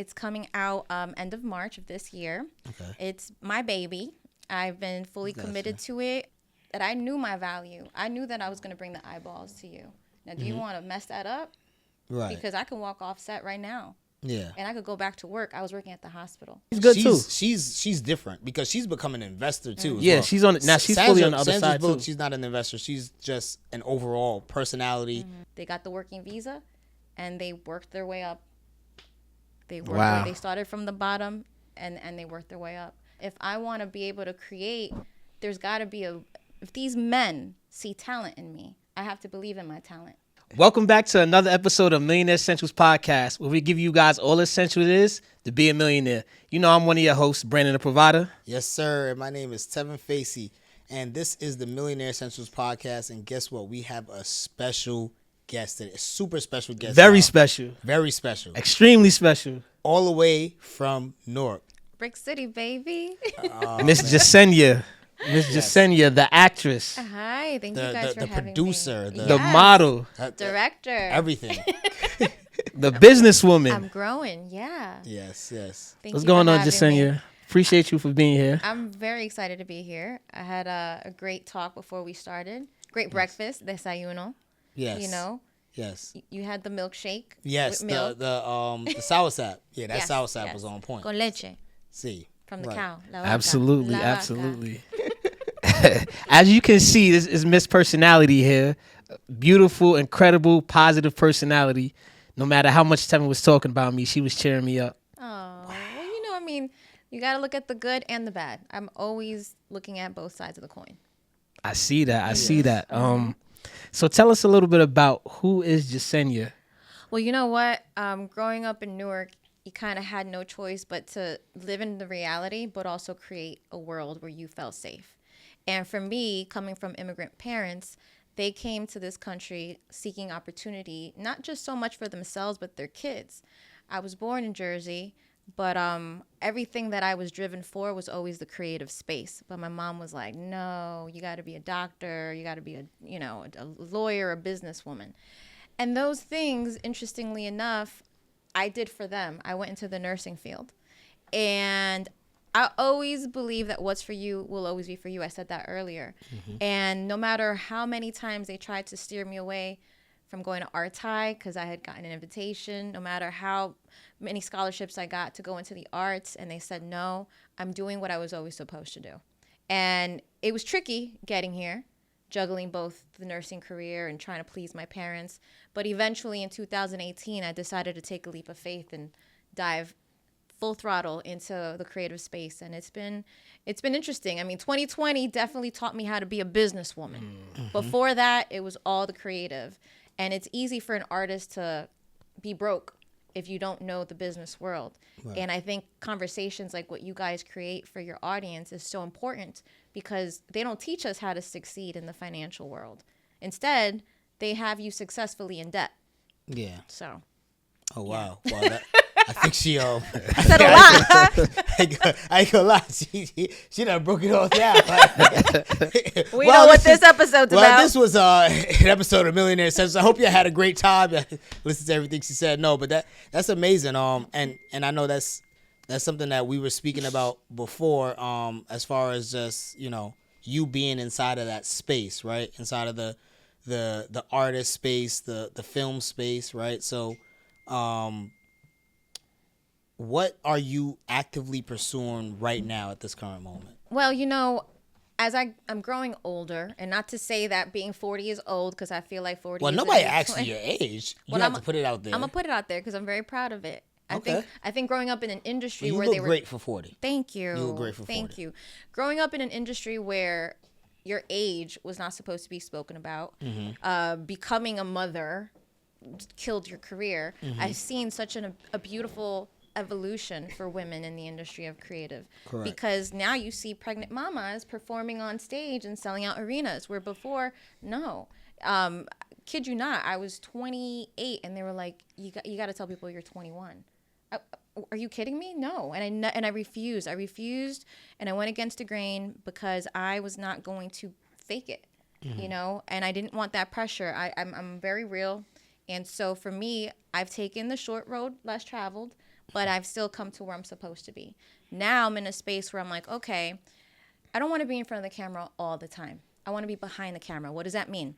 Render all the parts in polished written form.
It's coming out end of March of this year. Okay. It's my baby. I've been fully committed to it. That I knew my value. I knew that I was going to bring the eyeballs to you. Now, do you want to mess that up? Right. Because I can walk off set right now. Yeah. And I could go back to work. I was working at the hospital. She's good too. She's different because she's become an investor too. Yeah, well. she's on now. She's fully on the other side too. She's not an investor. She's just an overall personality. They got the working visa, and they worked their way up. They started from the bottom, and they worked their way up. If I want to be able to create, there's got to be if these men see talent in me, I have to believe in my talent. Welcome back to another episode of Millionaire Essentials Podcast, where we give you guys all essential it is to be a millionaire. You know I'm one of your hosts, Brandon the Provider. Yes, sir. My name is Tevin Facey, and this is the Millionaire Essentials Podcast. And guess what? We have a special guest today, a super special guest. Very special. Very special. Extremely special. All the way from Newark. Brick City, baby. Miss Jessenia. Miss Jasenia, the actress. Hi, thank you guys for having me. The producer, the model, director, everything. The businesswoman. I'm growing, yeah. Yes. What's going on, Jasenia? Appreciate you for being here. I'm very excited to be here. I had a great talk before we started. Great breakfast, desayuno. Yes. You know. Yes. You had the milkshake. Yes. With milk. The sour sap. Yeah, that sour sap was on point. Con leche. See. From the cow. La vaca. Absolutely, La absolutely. As you can see, this is Miss Personality here. Beautiful, incredible, positive personality. No matter how much Tevin was talking about me, she was cheering me up. Oh, well, you got to look at the good and the bad. I'm always looking at both sides of the coin. I see that. I see that. So tell us a little bit about who is Jasenia. Well, you know what? Growing up in Newark, you kind of had no choice but to live in the reality, but also create a world where you felt safe. And for me, coming from immigrant parents, they came to this country seeking opportunity, not just so much for themselves, but their kids. I was born in Jersey, but everything that I was driven for was always the creative space. But my mom was like, no, you got to be a doctor. You got to be a lawyer, a businesswoman. And those things, interestingly enough, I did for them. I went into the nursing field. And I always believe that what's for you will always be for you. I said that earlier. Mm-hmm. And no matter how many times they tried to steer me away from going to RTI because I had gotten an invitation, no matter how many scholarships I got to go into the arts, and they said, no, I'm doing what I was always supposed to do. And it was tricky getting here, juggling both the nursing career and trying to please my parents. But eventually in 2018, I decided to take a leap of faith and dive full throttle into the creative space. And it's been interesting. I mean, 2020 definitely taught me how to be a businesswoman. Mm-hmm. Before that, it was all the creative. And it's easy for an artist to be broke if you don't know the business world. Right. And I think conversations like what you guys create for your audience is so important because they don't teach us how to succeed in the financial world. Instead, they have you successfully in debt. Yeah. So. Oh, wow. Yeah. Wow, I think she I said a lot. I ain't gonna lie. She done broke it all down. We know what this episode's about. This was an episode of Millionaire Essentials. I hope you had a great time. Listen to everything she said. No, but that's amazing. And I know that's something that we were speaking about before. As far as just you being inside of that space, right? Inside of the artist space, the film space, right? So. What are you actively pursuing right now at this current moment? Well, as I'm growing older, and not to say that being 40 is old, because I feel like 40 is... Well, nobody asked you your age. You have to put it out there. I'm going to put it out there because I'm very proud of it. Okay. I think growing up in an industry where they were... You look great for 40. Thank you. You look great for 40. Thank you. Growing up in an industry where your age was not supposed to be spoken about, becoming a mother killed your career. Mm-hmm. I've seen such a beautiful evolution for women in the industry of creative. Correct. Because now you see pregnant mamas performing on stage and selling out arenas where before, no. Kid you not, I was 28 and they were like, you got to tell people you're 21. Are you kidding me? No. And I refused. And I went against the grain because I was not going to fake it, and I didn't want that pressure. I'm very real. And so for me, I've taken the short road, less traveled, but I've still come to where I'm supposed to be. Now I'm in a space where I'm like, okay, I don't want to be in front of the camera all the time. I want to be behind the camera. What does that mean?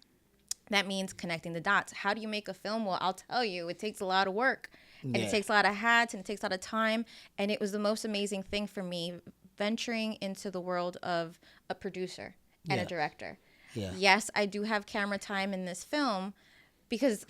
That means connecting the dots. How do you make a film? Well, I'll tell you, it takes a lot of work, and it takes a lot of hats, and it takes a lot of time. And it was the most amazing thing for me, venturing into the world of a producer and a director. Yes, I do have camera time in this film, because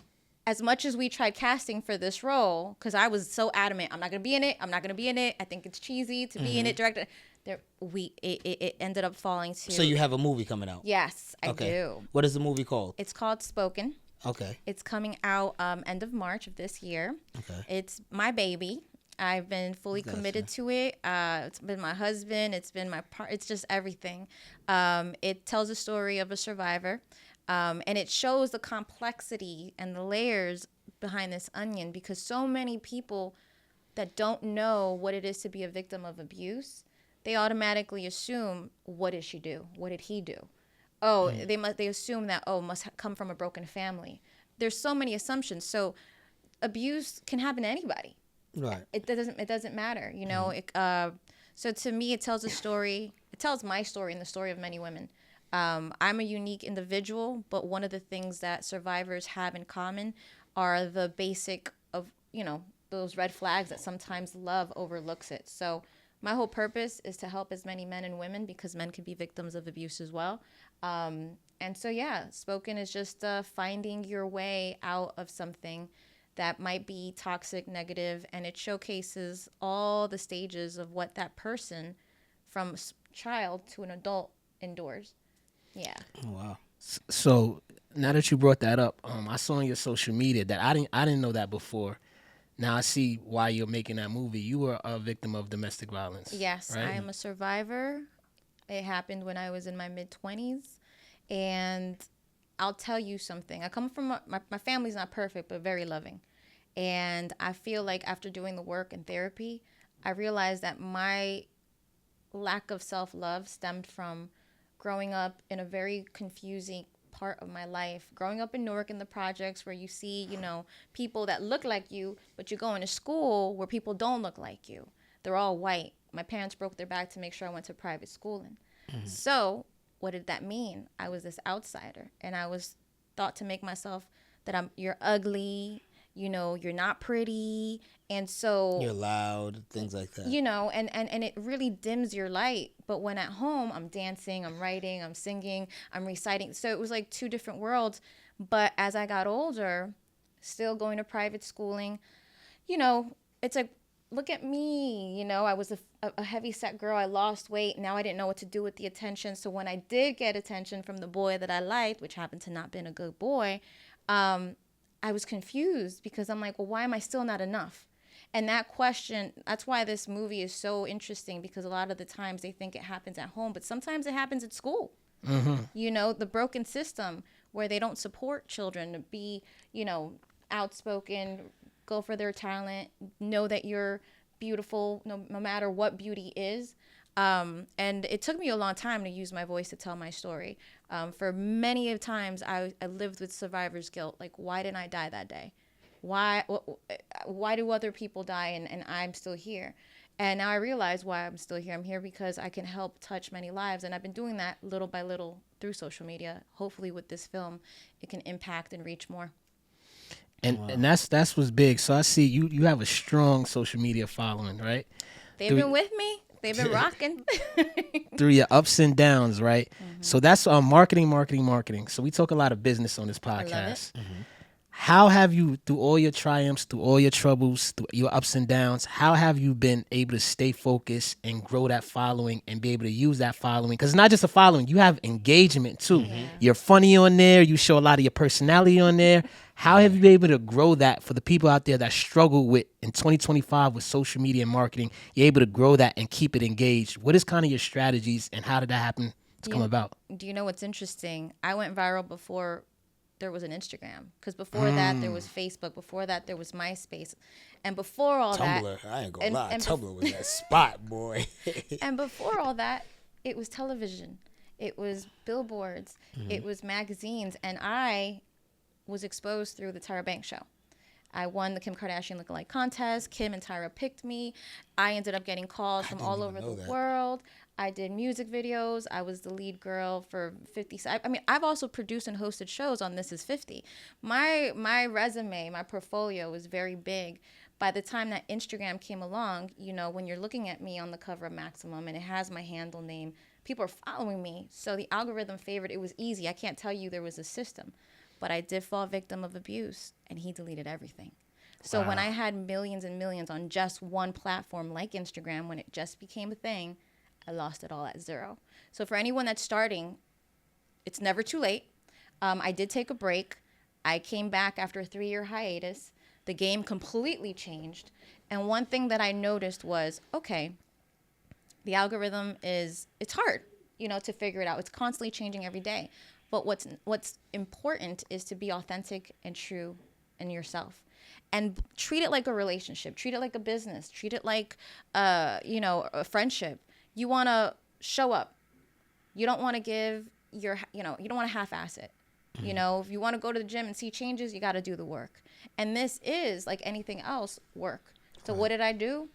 as much as we tried casting for this role, because I was so adamant, I'm not going to be in it. I'm not going to be in it. I think it's cheesy to be in it, directed. It ended up falling to. So you have a movie coming out? Yes, I do. What is the movie called? It's called Spoken. Okay. It's coming out end of March of this year. Okay. It's my baby. I've been fully committed to it. It's been my husband. It's been my part. It's just everything. It tells a story of a survivor, and it shows the complexity and the layers behind this onion, because so many people that don't know what it is to be a victim of abuse, they automatically assume, what did she do? What did he do? Oh, they assume that, must come from a broken family. There's so many assumptions. So abuse can happen to anybody. Right. It doesn't matter, you know. So to me, it tells a story. It tells my story and the story of many women. I'm a unique individual, but one of the things that survivors have in common are the basic of, you know, those red flags that sometimes love overlooks it. So my whole purpose is to help as many men and women, because men can be victims of abuse as well. And so, yeah, Spoken is just finding your way out of something that might be toxic, negative, and it showcases all the stages of what that person from child to an adult endures. Yeah. Oh, wow. So now that you brought that up, I saw on your social media that I didn't know that before. Now I see why you're making that movie. You were a victim of domestic violence. Yes, right? I am a survivor. It happened when I was in my mid-20s. And I'll tell you something. I come from, my family's not perfect, but very loving. And I feel like after doing the work and therapy, I realized that my lack of self-love stemmed from growing up in a very confusing part of my life. Growing up in Newark in the projects, where you see, you know, people that look like you, but you're going to school where people don't look like you. They're all white. My parents broke their back to make sure I went to private schooling. So what did that mean? I was this outsider, and I was thought to make myself that you're ugly, you know, you're not pretty, and so You're loud, things like that. you know, and it really dims your light. But when at home, I'm dancing, I'm writing, I'm singing, I'm reciting. So it was like two different worlds. But as I got older, still going to private schooling, you know, it's like, look at me, you know, I was a heavy set girl. I lost weight. Now I didn't know what to do with the attention. So when I did get attention from the boy that I liked, which happened to not been a good boy, I was confused, because I'm like, well, why am I still not enough? And that question, that's why this movie is so interesting, because a lot of the times they think it happens at home, but sometimes it happens at school. You know, the broken system where they don't support children to be, you know, outspoken, go for their talent, know that you're beautiful no matter what beauty is. And it took me a long time to use my voice to tell my story. For many of times I lived with survivor's guilt. Like, why didn't I die that day? Why do other people die and I'm still here? And now I realize why I'm still here. I'm here because I can help touch many lives. And I've been doing that little by little through social media. Hopefully with this film, it can impact and reach more. And that's what's big. So I see you have a strong social media following, right? They've been with me. They've been rocking. Through your ups and downs, right? So that's marketing. So we talk a lot of business on this podcast. I love it. How have you, through all your triumphs, through all your troubles, through your ups and downs, how have you been able to stay focused and grow that following and be able to use that following? Because it's not just a following, you have engagement too. Yeah. You're funny on there, you show a lot of your personality on there. How have you been able to grow that for the people out there that struggle with, in 2025 with social media and marketing, you're able to grow that and keep it engaged? What is kind of your strategies, and how did that happen to come about? Do you know what's interesting? I went viral before there was an Instagram, because before that there was Facebook, before that there was MySpace, and before all that, Tumblr, I ain't gonna lie, Tumblr was that spot, boy. and before all that, it was television, it was billboards, it was magazines, and I was exposed through the Tyra Banks show. I won the Kim Kardashian lookalike contest. Kim and Tyra picked me. I ended up getting calls from all over the world. I did music videos. I was the lead girl for 50. I mean, I've also produced and hosted shows on This Is 50. My resume, my portfolio was very big. By the time that Instagram came along, you know, when you're looking at me on the cover of Maximum and it has my handle name, people are following me. So the algorithm favored, it was easy. I can't tell you there was a system. But I did fall victim of abuse, and he deleted everything. So when I had millions and millions on just one platform like Instagram, when it just became a thing, I lost it all at zero. So for anyone that's starting, it's never too late. I did take a break. I came back after a 3-year hiatus. The game completely changed. And one thing that I noticed was, okay, the algorithm it's hard, you know, to figure it out. It's constantly changing every day. But what's important is to be authentic and true in yourself, and treat it like a relationship. Treat it like a business. Treat it like, a friendship. You want to show up. You don't want to give you don't want to half-ass it. Mm-hmm. You know, if you want to go to the gym and see changes, you got to do the work. And this is, like anything else, work. So what did I do?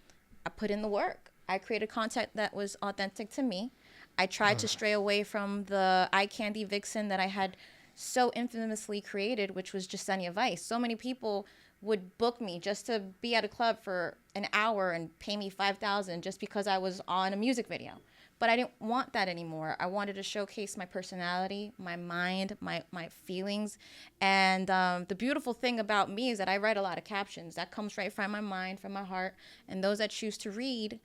I put in the work. I created content that was authentic to me. I tried to stray away from the eye candy vixen that I had so infamously created, which was Jessenia Vice. So many people would book me just to be at a club for an hour and pay me $5,000 just because I was on a music video. But I didn't want that anymore. I wanted to showcase my personality, my mind, my feelings. And the beautiful thing about me is that I write a lot of captions. That comes right from my mind, from my heart. And those that choose to read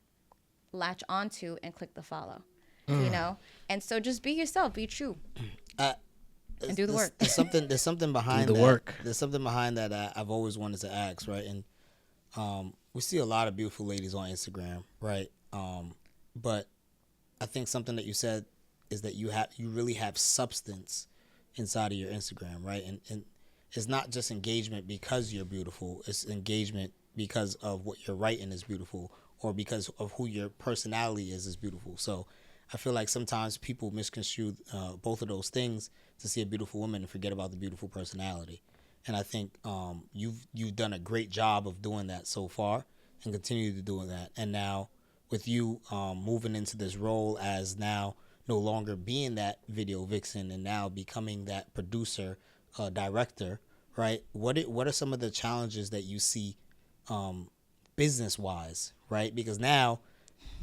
latch onto and click the follow. You know, and so just be yourself, be true, and do the work. There's something behind the that. work. There's something behind that I've always wanted to ask, right? And we see a lot of beautiful ladies on Instagram, right? But I think something that you said is that you really have substance inside of your Instagram, right? And it's not just engagement because you're beautiful. It's engagement because of what you're writing is beautiful, or because of who your personality is beautiful. So I feel like sometimes people misconstrue both of those things to see a beautiful woman and forget about the beautiful personality. And I think you've done a great job of doing that so far and continue to do that. And now with you moving into this role as now no longer being that video vixen and now becoming that producer, director, right? What are some of the challenges that you see business-wise, right? Because now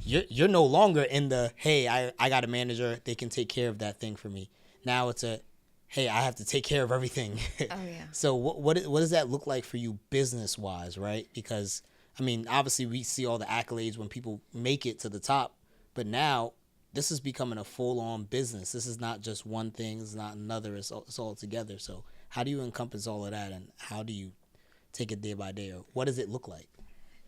you're no longer in the, hey, I got a manager, they can take care of that thing for me. Now it's a, hey, I have to take care of everything. Oh, yeah. So what does that look like for you business-wise, right? Because, I mean, obviously we see all the accolades when people make it to the top, but now this is becoming a full-on business. This is not just one thing, it's not another, it's all together. So how do you encompass all of that, and how do you take it day by day, or what does it look like?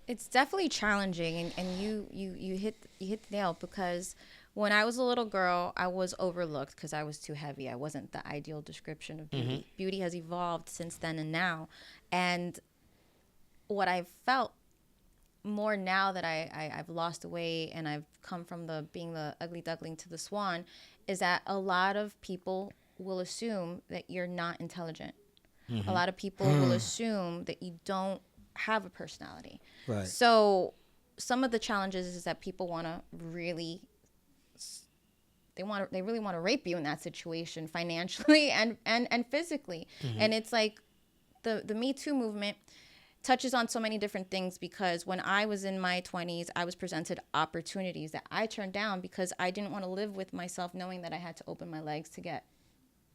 It's definitely challenging, and you hit the nail, because when I was a little girl, I was overlooked because I was too heavy. I wasn't the ideal description of beauty. Mm-hmm. Beauty has evolved since then and now, and what I've felt more now that I've lost the weight and I've come from being the ugly duckling to the swan, is that a lot of people will assume that you're not intelligent. Mm-hmm. A lot of people will assume that you don't have a personality. Right. So some of the challenges is that people want to really, they really want to rape you in that situation, financially and physically. Mm-hmm. And it's like the Me Too movement touches on so many different things, because when I was in my 20s, I was presented opportunities that I turned down because I didn't want to live with myself knowing that I had to open my legs to get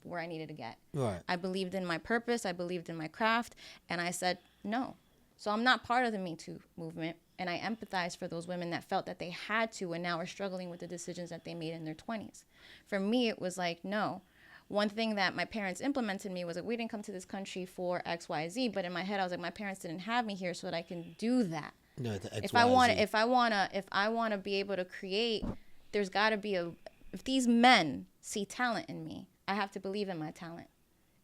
where I needed to get. Right. I believed in my purpose, I believed in my craft, and I said no. So I'm not part of the Me Too movement, and I empathize for those women that felt that they had to and now are struggling with the decisions that they made in their 20s. For me, it was like, no. One thing that my parents implemented in me was that we didn't come to this country for X, Y, Z, but in my head I was like, my parents didn't have me here so that I can do that. No, if I want to be able to create, there's got to be if these men see talent in me, I have to believe in my talent.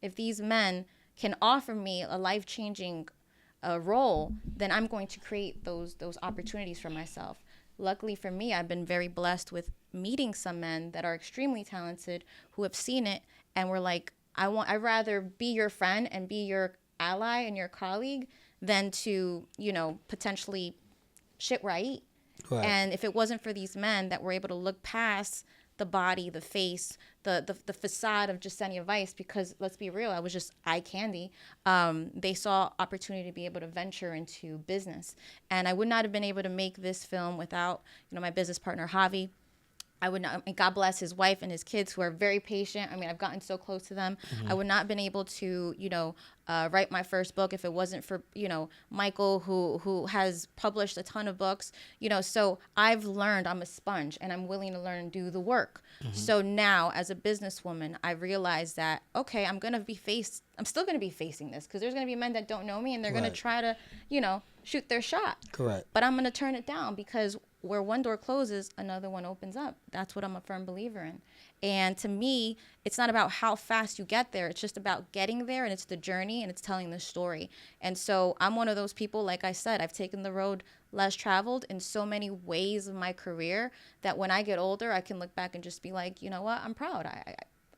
If these men can offer me a life-changing role, then I'm going to create those opportunities for myself. Luckily for me, I've been very blessed with meeting some men that are extremely talented who have seen it and were like, I'd rather be your friend and be your ally and your colleague than to, potentially shit where I eat. Right. And if it wasn't for these men that were able to look past the body, the face, the facade of Jasenia Vice, because let's be real, I was just eye candy. They saw opportunity to be able to venture into business, and I would not have been able to make this film without, my business partner Javi. I would not, and God bless his wife and his kids who are very patient. I mean, I've gotten so close to them. I would not have been able to, write my first book if it wasn't for, Michael, who has published a ton of books. So I've learned, I'm a sponge, and I'm willing to learn and do the work. So now, as a businesswoman, I realize that, okay, I'm still going to be facing this, because there's going to be men that don't know me, and they're going to try to, shoot their shot. Correct. But I'm going to turn it down, because where one door closes, another one opens up. That's what I'm a firm believer in. And to me, it's not about how fast you get there. It's just about getting there, and it's the journey, and it's telling the story. And so I'm one of those people, like I said, I've taken the road less traveled in so many ways of my career that when I get older, I can look back and just be like, you know what, I'm proud.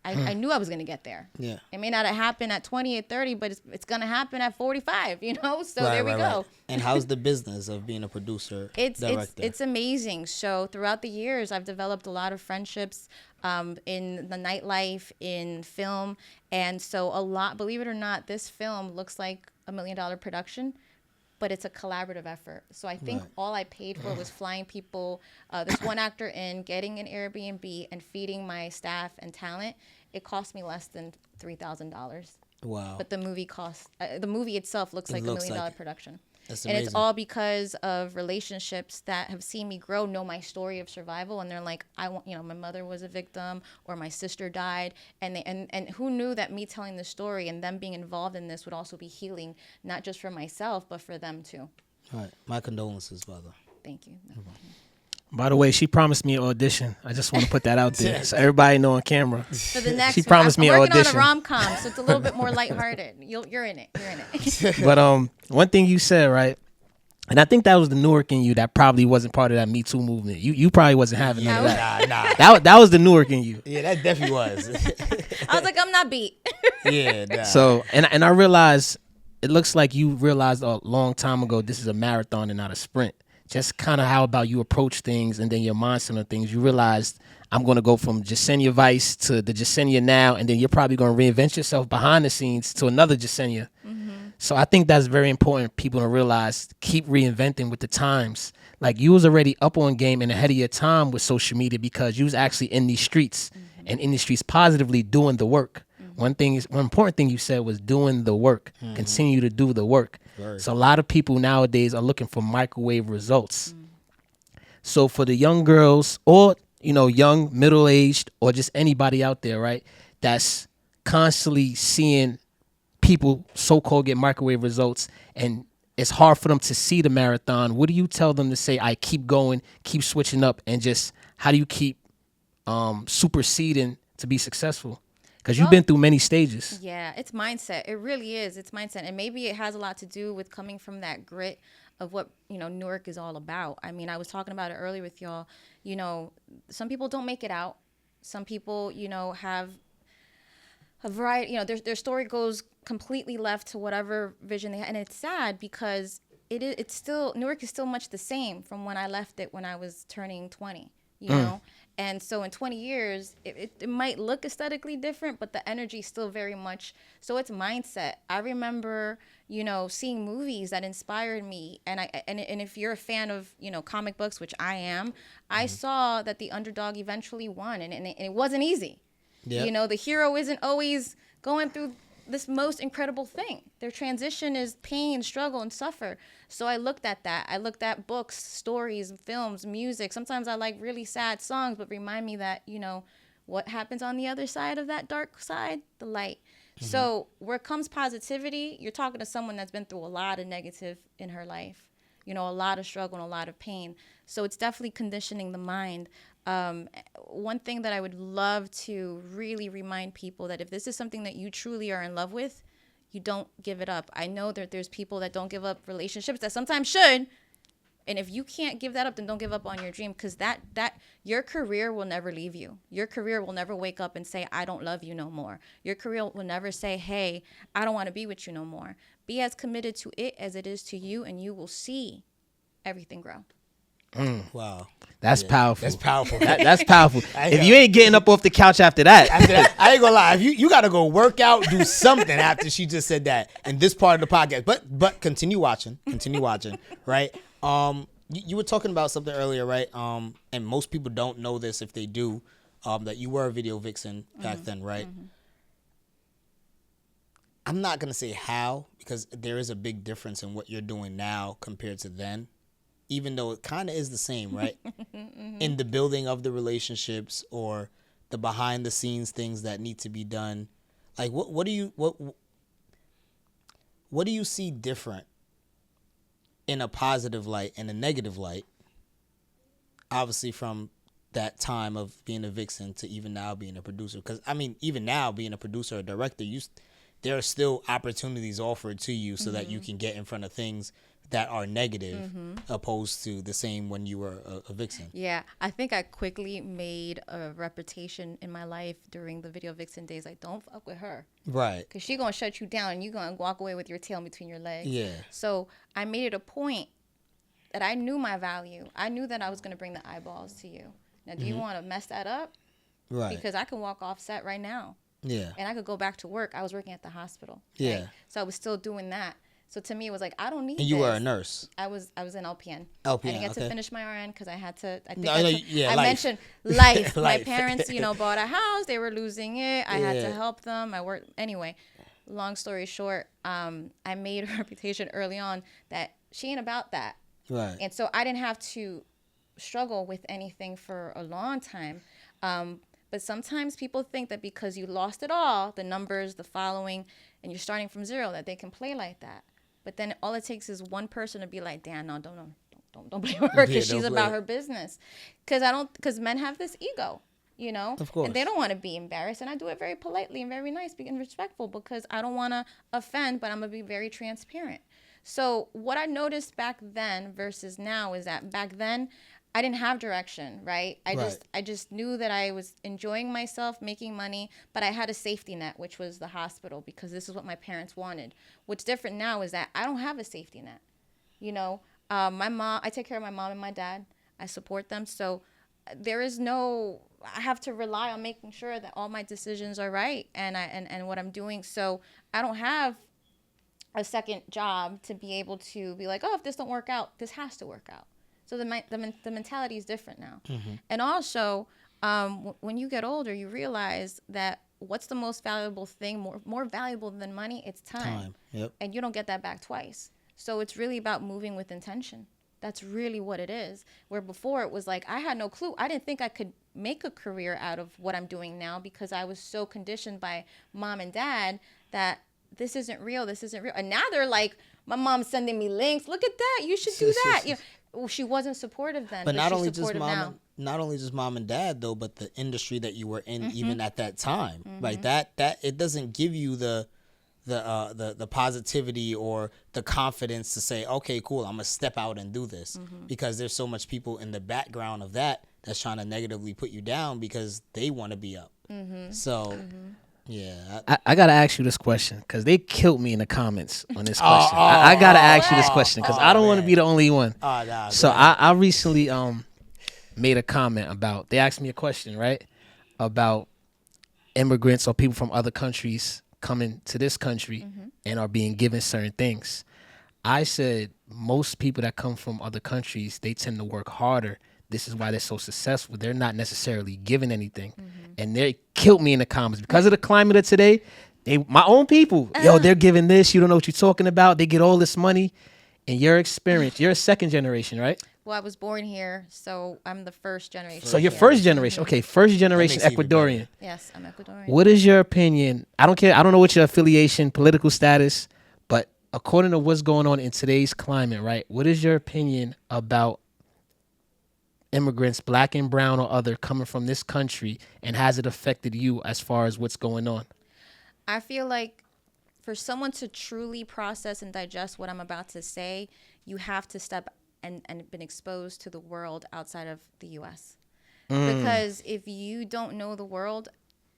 I knew I was going to get there. Yeah. It may not have happened at 28, 30, but it's going to happen at 45, So there we go. Right. And how's the business of being a producer, director? It's amazing. So throughout the years, I've developed a lot of friendships in the nightlife, in film. And so believe it or not, this film looks like $1 million production, but it's a collaborative effort. So I think all I paid for was flying people, this one actor in, getting an Airbnb, and feeding my staff and talent. It cost me less than $3,000. Wow. But the movie itself looks like $1 million production. That's and amazing. it's all because of relationships that have seen me grow, know my story of survival, and they're like, my mother was a victim, or my sister died, and who knew that me telling the story and them being involved in this would also be healing, not just for myself but for them too. All right. My condolences, brother. Thank you. By the way, she promised me an audition. I just want to put that out there so everybody know on camera. For the next She promised me an I'm working audition. on a rom-com, so it's a little bit more lighthearted. You're in it. But one thing you said, right? And I think that was the Newark in you that probably wasn't part of that Me Too movement. You probably wasn't having none of that. Nah. That was the Newark in you. Yeah, that definitely was. I was like, I'm not beat. Yeah, nah. So, and I realized, it looks like you realized a long time ago this is a marathon and not a sprint. Just kind of how about you approach things and then your mindset on things. You realized, I'm going to go from Jasenia Vice to the Jessenia now, and then you're probably going to reinvent yourself behind the scenes to another Jessenia. So I think that's very important, people to realize, keep reinventing with the times. Like, you was already up on game and ahead of your time with social media because you was actually in these streets and in these streets positively doing the work. One important thing you said was doing the work. Continue to do the work. Right. So a lot of people nowadays are looking for microwave results. So for the young girls or, young, middle-aged, or just anybody out there, right, that's constantly seeing people so-called get microwave results, and it's hard for them to see the marathon, what do you tell them to say, I keep going, keep switching up, and just how do you keep superseding to be successful? Because you've been through many stages. Yeah, it's mindset. It really is. It's mindset. And maybe it has a lot to do with coming from that grit of what, Newark is all about. I mean, I was talking about it earlier with y'all. Some people don't make it out. Some people, have a variety, their story goes completely left to whatever vision they had. And it's sad because it's still, Newark is still much the same from when I left it when I was turning 20, you know? And so in 20 years, it might look aesthetically different, but the energy is still very much. So it's mindset. I remember, seeing movies that inspired me. And if you're a fan of, comic books, which I am, I saw that the underdog eventually won. And it wasn't easy. Yep. The hero isn't always going through this most incredible thing. Their transition is pain, struggle, and suffer. So I looked at that. I looked at books, stories, films, music. Sometimes I like really sad songs, but remind me that, what happens on the other side of that dark side? The light. So where comes positivity, you're talking to someone that's been through a lot of negative in her life, a lot of struggle and a lot of pain. So it's definitely conditioning the mind. One thing that I would love to really remind people that if this is something that you truly are in love with, you don't give it up. I know that there's people that don't give up relationships that sometimes should, And if you can't give that up, then don't give up on your dream, because that your career will never leave you. Your career will never wake up and say, I don't love you no more. Your career will never say, hey, I don't want to be with you no more. Be as committed to it as it is to you, and you will see everything grow. Wow. That's powerful. That's powerful. That's powerful. If you ain't getting up off the couch after that, I ain't gonna lie. If you gotta go work out, do something after she just said that in this part of the podcast. But continue watching. Right. You were talking about something earlier, right? And most people don't know this if they do. That you were a video vixen back then, right? Mm-hmm. I'm not gonna say how, because there is a big difference in what you're doing now compared to then. Even though it kind of is the same, right? Mm-hmm. In the building of the relationships or the behind the scenes things that need to be done. Like what do you see different in a positive light and a negative light? Obviously from that time of being a vixen to even now being a producer. Because, I mean, even now being a producer or director, there are still opportunities offered to you so that you can get in front of things that are negative, opposed to the same when you were a vixen. Yeah, I think I quickly made a reputation in my life during the video vixen days. Like, don't fuck with her. Right. Because she going to shut you down and you going to walk away with your tail between your legs. Yeah. So I made it a point that I knew my value. I knew that I was going to bring the eyeballs to you. Now, do you want to mess that up? Right. Because I can walk off set right now. Yeah. And I could go back to work. I was working at the hospital. Yeah. Right? So I was still doing that. So to me, it was like, I don't need And you this. were a nurse. I was an LPN. LPN, I didn't get to finish my RN because I had to. I life. mentioned life. My Life. parents, bought a house. They were losing it. I had to help them. I worked anyway. Long story short, I made a reputation early on that she ain't about that. Right. And so I didn't have to struggle with anything for a long time. But sometimes people think that because you lost it all, the numbers, the following, and you're starting from zero, that they can play like that. But then all it takes is one person to be like, damn, no, don't blame her, because she's about her business. Because men have this ego, Of course. and they don't want to be embarrassed. And I do it very politely and very nice, being respectful, because I don't want to offend, but I'm going to be very transparent. So what I noticed back then versus now is that back then, I didn't have direction, right? I just knew that I was enjoying myself, making money, but I had a safety net, which was the hospital, because this is what my parents wanted. What's different now is that I don't have a safety net. My mom, I take care of my mom and my dad. I support them. So I have to rely on making sure that all my decisions are right and what I'm doing. So I don't have a second job to be able to be like, oh, if this don't work out, this has to work out. So the mentality is different now. Mm-hmm. And also, when you get older, you realize that what's the most valuable thing, more valuable than money? It's time. Yep. And you don't get that back twice. So it's really about moving with intention. That's really what it is. Where before it was like, I had no clue. I didn't think I could make a career out of what I'm doing now, because I was so conditioned by mom and dad that this isn't real. And now they're like, my mom's sending me links. Look at that. You should do that. Well, she wasn't supportive then, but not she's only just supportive not only just mom and dad though, but the industry that you were in even at that time, right? That it doesn't give you the positivity or the confidence to say, okay, cool, I'm gonna step out and do this, because there's so much people in the background of that's trying to negatively put you down because they want to be up. So. Yeah, I gotta ask you this question, because they killed me in the comments on this question. I gotta ask you this question, because I don't want to be the only one. So I recently made a comment about, they asked me a question, right, about immigrants or people from other countries coming to this country and are being given certain things. I said most people that come from other countries, they tend to work harder. This is why they're so successful. They're not necessarily given anything. And they killed me in the comments. Because of the climate of today, my own people, they're giving this. You don't know what you're talking about. They get all this money. In your experience, you're a second generation, right? Well, I was born here, so I'm the first generation. So you're first generation. Okay, first generation Ecuadorian. Yes, I'm Ecuadorian. What is your opinion? I don't care. I don't know what your affiliation, political status, but according to what's going on in today's climate, right? What is your opinion about immigrants, black and brown or other, coming from this country, and has it affected you as far as what's going on? I feel like for someone to truly process and digest what I'm about to say, you have to step and been exposed to the world outside of the US. Because if you don't know the world,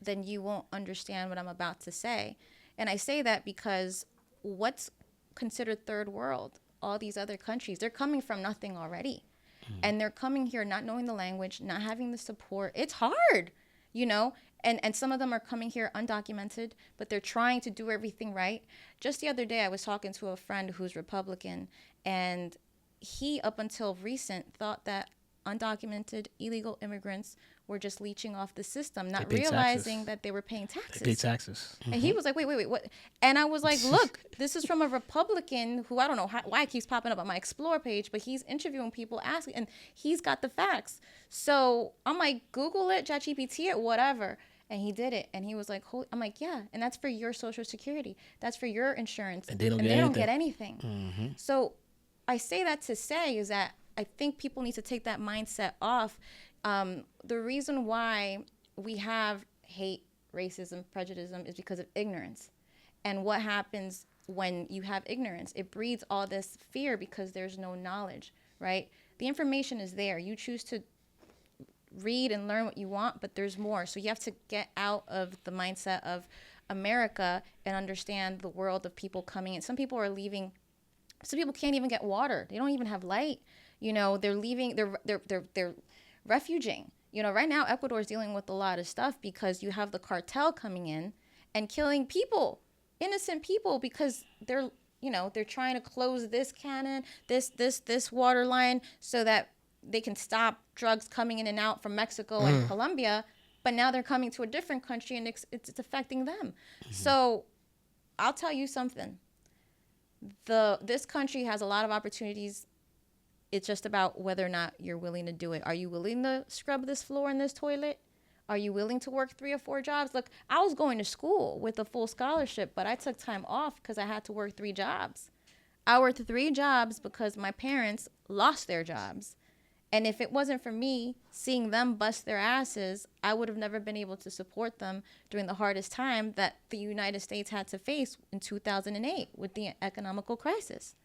then you won't understand what I'm about to say. And I say that because what's considered third world, all these other countries, they're coming from nothing already. And they're coming here not knowing the language, not having the support. It's hard, you know? And some of them are coming here undocumented, but they're trying to do everything right. Just the other day, I was talking to a friend who's Republican, and he, up until recent, thought that undocumented illegal immigrants were just leeching off the system, not realizing that they were paying taxes. They pay taxes. And he was like, wait, what? And I was like, look, this is from a Republican who, I don't know why it keeps popping up on my Explore page, but he's interviewing people, asking, and he's got the facts. So I'm like, Google it, ChatGPT it, whatever. And he did it. And he was like, I'm like, yeah. And that's for your Social Security. That's for your insurance. And they don't get anything. So I say that to say is that I think people need to take that mindset off. The reason why we have hate, racism, prejudice is because of ignorance. And what happens when you have ignorance? It breeds all this fear because there's no knowledge, right? The information is there. You choose to read and learn what you want, but there's more. So you have to get out of the mindset of America and understand the world of people coming in. Some people are leaving. Some people can't even get water. They don't even have light. You know, they're leaving. They're refuging. You know, right now Ecuador is dealing with a lot of stuff because you have the cartel coming in and killing people, innocent people, because they're trying to close this cannon, this water line, so that they can stop drugs coming in and out from Mexico and Colombia. But now they're coming to a different country and it's affecting them. So I'll tell you something. This country has a lot of opportunities. It's just about whether or not you're willing to do it. Are you willing to scrub this floor in this toilet? Are you willing to work 3 or 4 jobs? Look, I was going to school with a full scholarship, but I took time off because I had to work 3 jobs. I worked 3 jobs because my parents lost their jobs. And if it wasn't for me seeing them bust their asses, I would have never been able to support them during the hardest time that the United States had to face in 2008 with the economical crisis.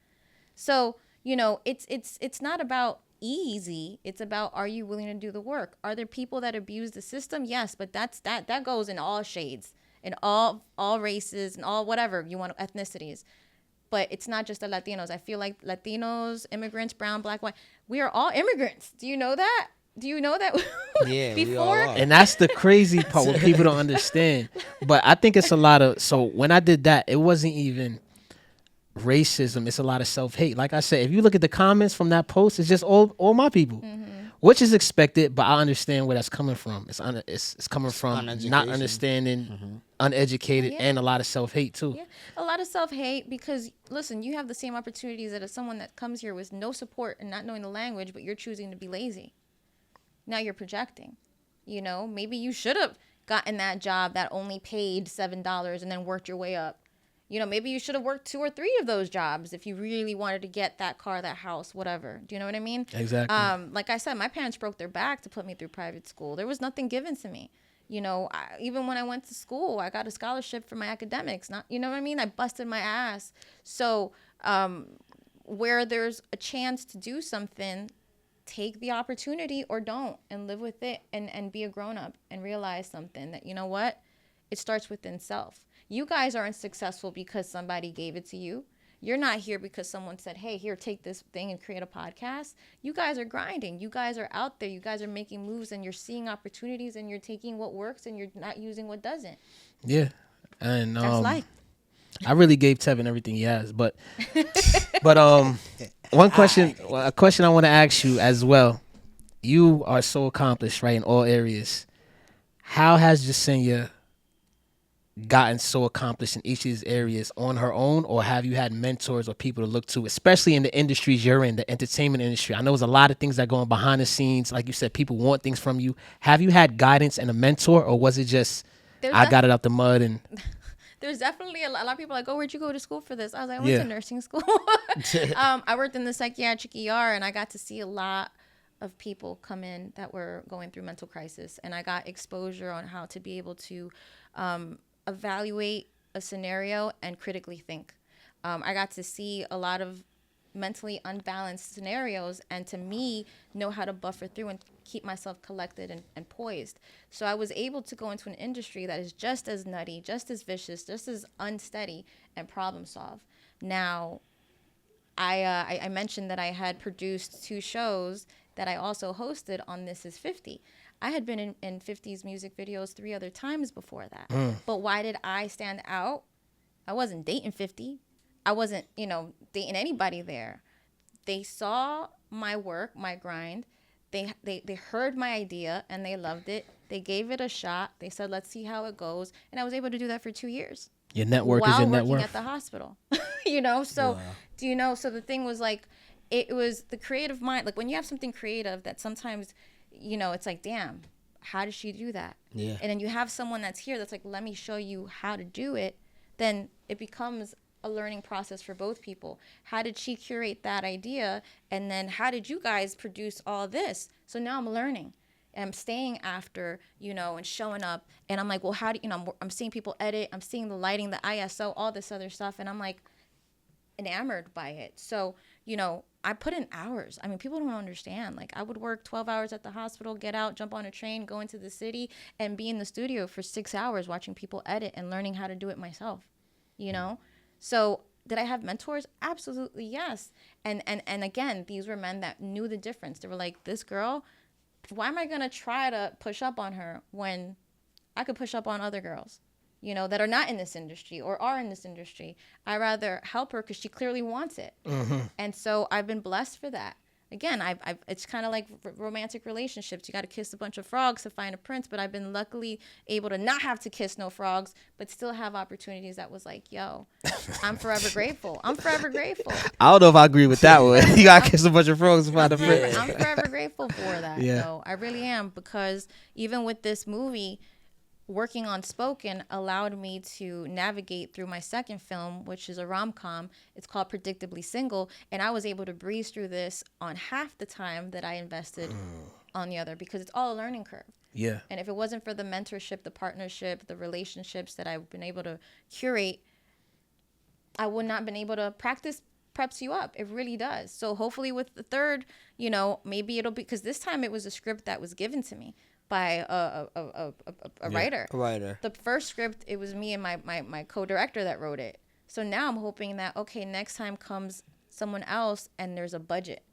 So, you know, it's not about easy. It's about, are you willing to do the work? Are there people that abuse the system? Yes, but that goes in all shades, in all races and all whatever you want, ethnicities. But it's not just the Latinos. I feel like Latinos, immigrants, brown, black, white, we are all immigrants. Do you know that? Do you know that? Yeah, before? we all are. And that's the crazy part what people don't understand. But I think it's a lot of, so when I did that, it wasn't even racism. It's a lot of self-hate. Like I said, if you look at the comments from that post, it's just all my people, which is expected, but I understand where that's coming from. It's coming from not understanding, uneducated, and a lot of self-hate too. Yeah, a lot of self-hate because, listen, you have the same opportunities that someone that comes here with no support and not knowing the language, but you're choosing to be lazy. Now you're projecting. You know, maybe you should have gotten that job that only paid $7 and then worked your way up. You know, maybe you should have worked 2 or 3 of those jobs if you really wanted to get that car, that house, whatever. Do you know what I mean? Exactly. Like I said, my parents broke their back to put me through private school. There was nothing given to me. You know, even when I went to school, I got a scholarship for my academics. Not, you know what I mean? I busted my ass. So where there's a chance to do something, take the opportunity or don't and live with it and be a grown up and realize something that, you know what? It starts within self. You guys aren't successful because somebody gave it to you. You're not here because someone said, hey, here, take this thing and create a podcast. You guys are grinding. You guys are out there. You guys are making moves and you're seeing opportunities and you're taking what works and you're not using what doesn't. Yeah. And That's life. I really gave Tevin everything he has, but a question I want to ask you as well. You are so accomplished, right, in all areas. How has Jasenia gotten so accomplished in each of these areas on her own, or have you had mentors or people to look to, especially in the industries you're in, the entertainment industry? I know there's a lot of things that go on behind the scenes. Like you said, people want things from you. Have you had guidance and a mentor, or was it just, I got it out the mud? And there's definitely a lot of people like, oh, where'd you go to school for this? I was like, I went to nursing school. I worked in the psychiatric ER, and I got to see a lot of people come in that were going through mental crisis. And I got exposure on how to be able to evaluate a scenario and critically think. I got to see a lot of mentally unbalanced scenarios, and to me, know how to buffer through and keep myself collected and poised. So I was able to go into an industry that is just as nutty, just as vicious, just as unsteady, and problem solve. Now, I mentioned that I had produced 2 shows that I also hosted on This Is 50. I had been in 50's music videos 3 other times before that. But why did I stand out? I wasn't dating 50. I wasn't, dating anybody there. They saw my work, my grind. They heard my idea and they loved it. They gave it a shot. They said, let's see how it goes. And I was able to do that for 2 years. Your network is your network. While working at the hospital. So wow. So the thing was like, it was the creative mind. Like when you have something creative that sometimes, it's like, damn, how did she do that? Yeah. And then you have someone that's here that's like, let me show you how to do it. Then it becomes a learning process for both people. How did she curate that idea? And then how did you guys produce all this? So now I'm learning. And I'm staying after, and showing up. And I'm like, well, how do I'm seeing people edit. I'm seeing the lighting, the ISO, all this other stuff. And I'm like enamored by it. So, I put in hours. I mean, people don't understand. Like I would work 12 hours at the hospital, get out, jump on a train, go into the city, and be in the studio for 6 hours watching people edit and learning how to do it myself, So did I have mentors? Absolutely, yes. And again, these were men that knew the difference. They were like, this girl, why am I going to try to push up on her when I could push up on other girls, that are not in this industry or are in this industry? I rather help her because she clearly wants it. Mm-hmm. And so I've been blessed for that. Again, it's kind of like romantic relationships. You got to kiss a bunch of frogs to find a prince, but I've been luckily able to not have to kiss no frogs, but still have opportunities that was like, yo, I'm forever grateful. I'm forever grateful. I don't know if I agree with that one. You got to kiss a bunch of frogs to find a prince. I'm forever grateful for that, though. I really am, because even with this movie, working on spoken allowed me to navigate through my second film, which is a rom-com. It's called Predictably Single, and I was able to breeze through this on half the time that I invested on the other, because it's all a learning curve. Yeah. And if it wasn't for the mentorship, the partnership, the relationships that I've been able to curate, I would not have been able to practice. Preps you up. It really does. So hopefully with the third, maybe it'll be, because this time it was a script that was given to me by a writer. A writer. The first script, it was me and my co-director that wrote it. So now I'm hoping that, okay, next time comes someone else and there's a budget.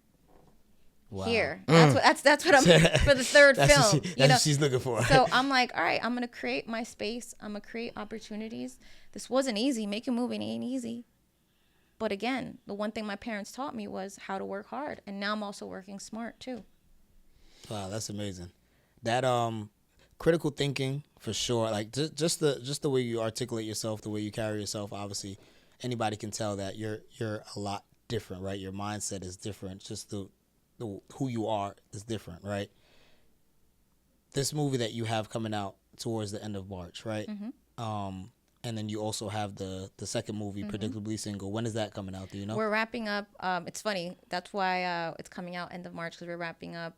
Wow. Here. That's what I'm for the third film. That's what she's looking for. So I'm like, all right, I'm gonna create my space. I'm gonna create opportunities. This wasn't easy. Making a movie ain't easy. But again, the one thing my parents taught me was how to work hard, and now I'm also working smart too. Wow, that's amazing. That critical thinking for sure. Like just the way you articulate yourself, the way you carry yourself. Obviously, anybody can tell that you're a lot different, right? Your mindset is different. Just the who you are is different, right? This movie that you have coming out towards the end of March, right? Mm-hmm. And then you also have the second movie, mm-hmm. Predictably Single. When is that coming out? Do you know? We're wrapping up. It's funny. That's why it's coming out end of March, because we're wrapping up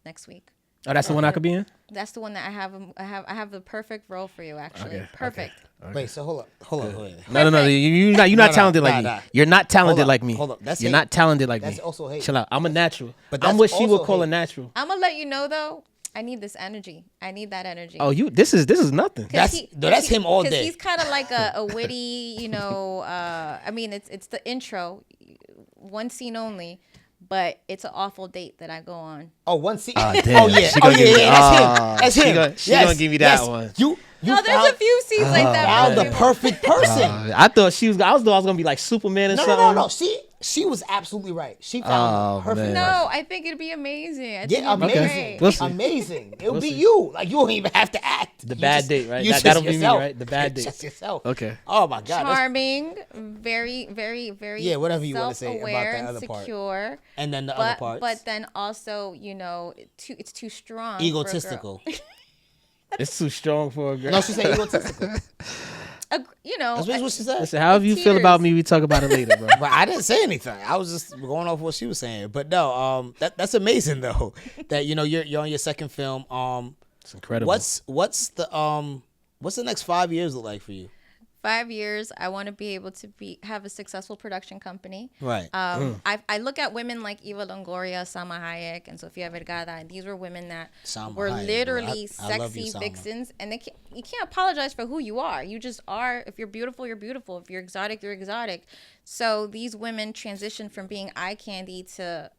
next week. Oh, that's the one I could be in? That's the one that I have the perfect role for you, actually. Okay, perfect. Okay. Wait, so hold on. Wait. No. You're not talented like me. You're not talented like me. Hold up. You're not talented like me. That's also hate. Chill out. I'm a natural. But I'm what she would call a natural. I'm gonna let you know though. I need this energy. I need that energy. Oh, this is nothing. That's him all day. Because he's kind of like a witty, I mean, it's the intro, one scene only, but it's an awful date that I go on. Oh, one scene. Oh, damn. Oh yeah. That's him. She gonna give me that one. No, there's a few scenes like that. Found the perfect person. I thought I was gonna be like Superman or something. No. She was absolutely right. She found the perfect. No, I think it'd be amazing. Amazing. We'll see. Amazing. It'll be you. Like you won't even have to act. The bad date, right? That'll be me, right? The bad date. Just yourself. Okay. Oh my God. Charming, very, very, very. Whatever you want to say about the other part. Secure. And then the other parts. But then also, it's too strong. Egotistical. It's too strong for a girl. No, she said egotistical. That's what she said. Listen, however you feel about me, we talk about it later, bro. But I didn't say anything. I was just going off what she was saying. But no, that's amazing though. That you're on your second film. It's incredible. What's the next 5 years look like for you? 5 years, I want to be able to have a successful production company. Right. I look at women like Eva Longoria, Salma Hayek, and Sofia Vergara, and these were women that were Hayek, literally I love you, sexy Salma. vixens, and you can't apologize for who you are. You just are. If you're beautiful, you're beautiful. If you're exotic, you're exotic. So these women transitioned from being eye candy to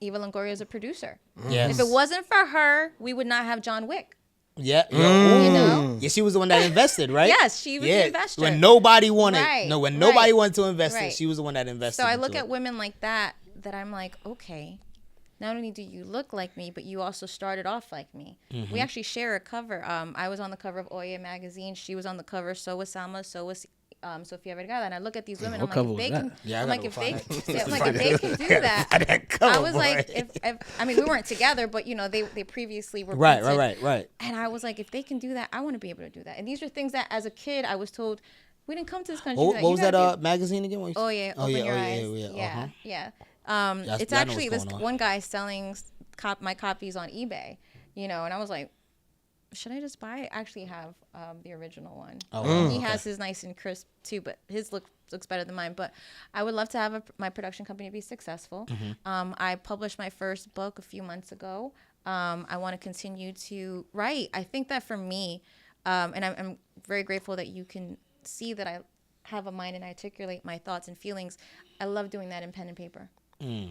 Eva Longoria as a producer. Yes. If it wasn't for her, we would not have John Wick. Yeah. You know? Yeah, she was the one that invested, right? Yes, she was the investor. When nobody wanted, Right, when nobody right, wanted to invest in, right. she was the one that invested. So I look into at it. women like that I'm like, okay, not only do you look like me, but you also started off like me. We actually share a cover. I was on the cover of Oye magazine. She was on the cover. So was Salma. So was Sofia Vergara. And I look at these women. What I'm cover like, if was they that? can, Yeah, I I'm gotta like, if go they, find I'm like, if they can do that. Cover, I was boy. like, if we weren't together, but you know, they previously were Right. printed. And I was like, if they can do that, I want to be able to do that. And these are things that, as a kid, I was told, we didn't come to this country. What was that magazine again? Oh yeah, open your eyes. Yeah. It's I know actually what's this going on. one guy selling my copies on eBay, you know, and I was like, should I just buy it? I actually have the original one. Oh, He has his nice and crisp too, but his looks better than mine. But I would love to have my production company be successful. I published my first book a few months ago. I want to continue to write. I think that for me, and I'm very grateful that you can see that I have a mind and I articulate my thoughts and feelings. I love doing that in pen and paper.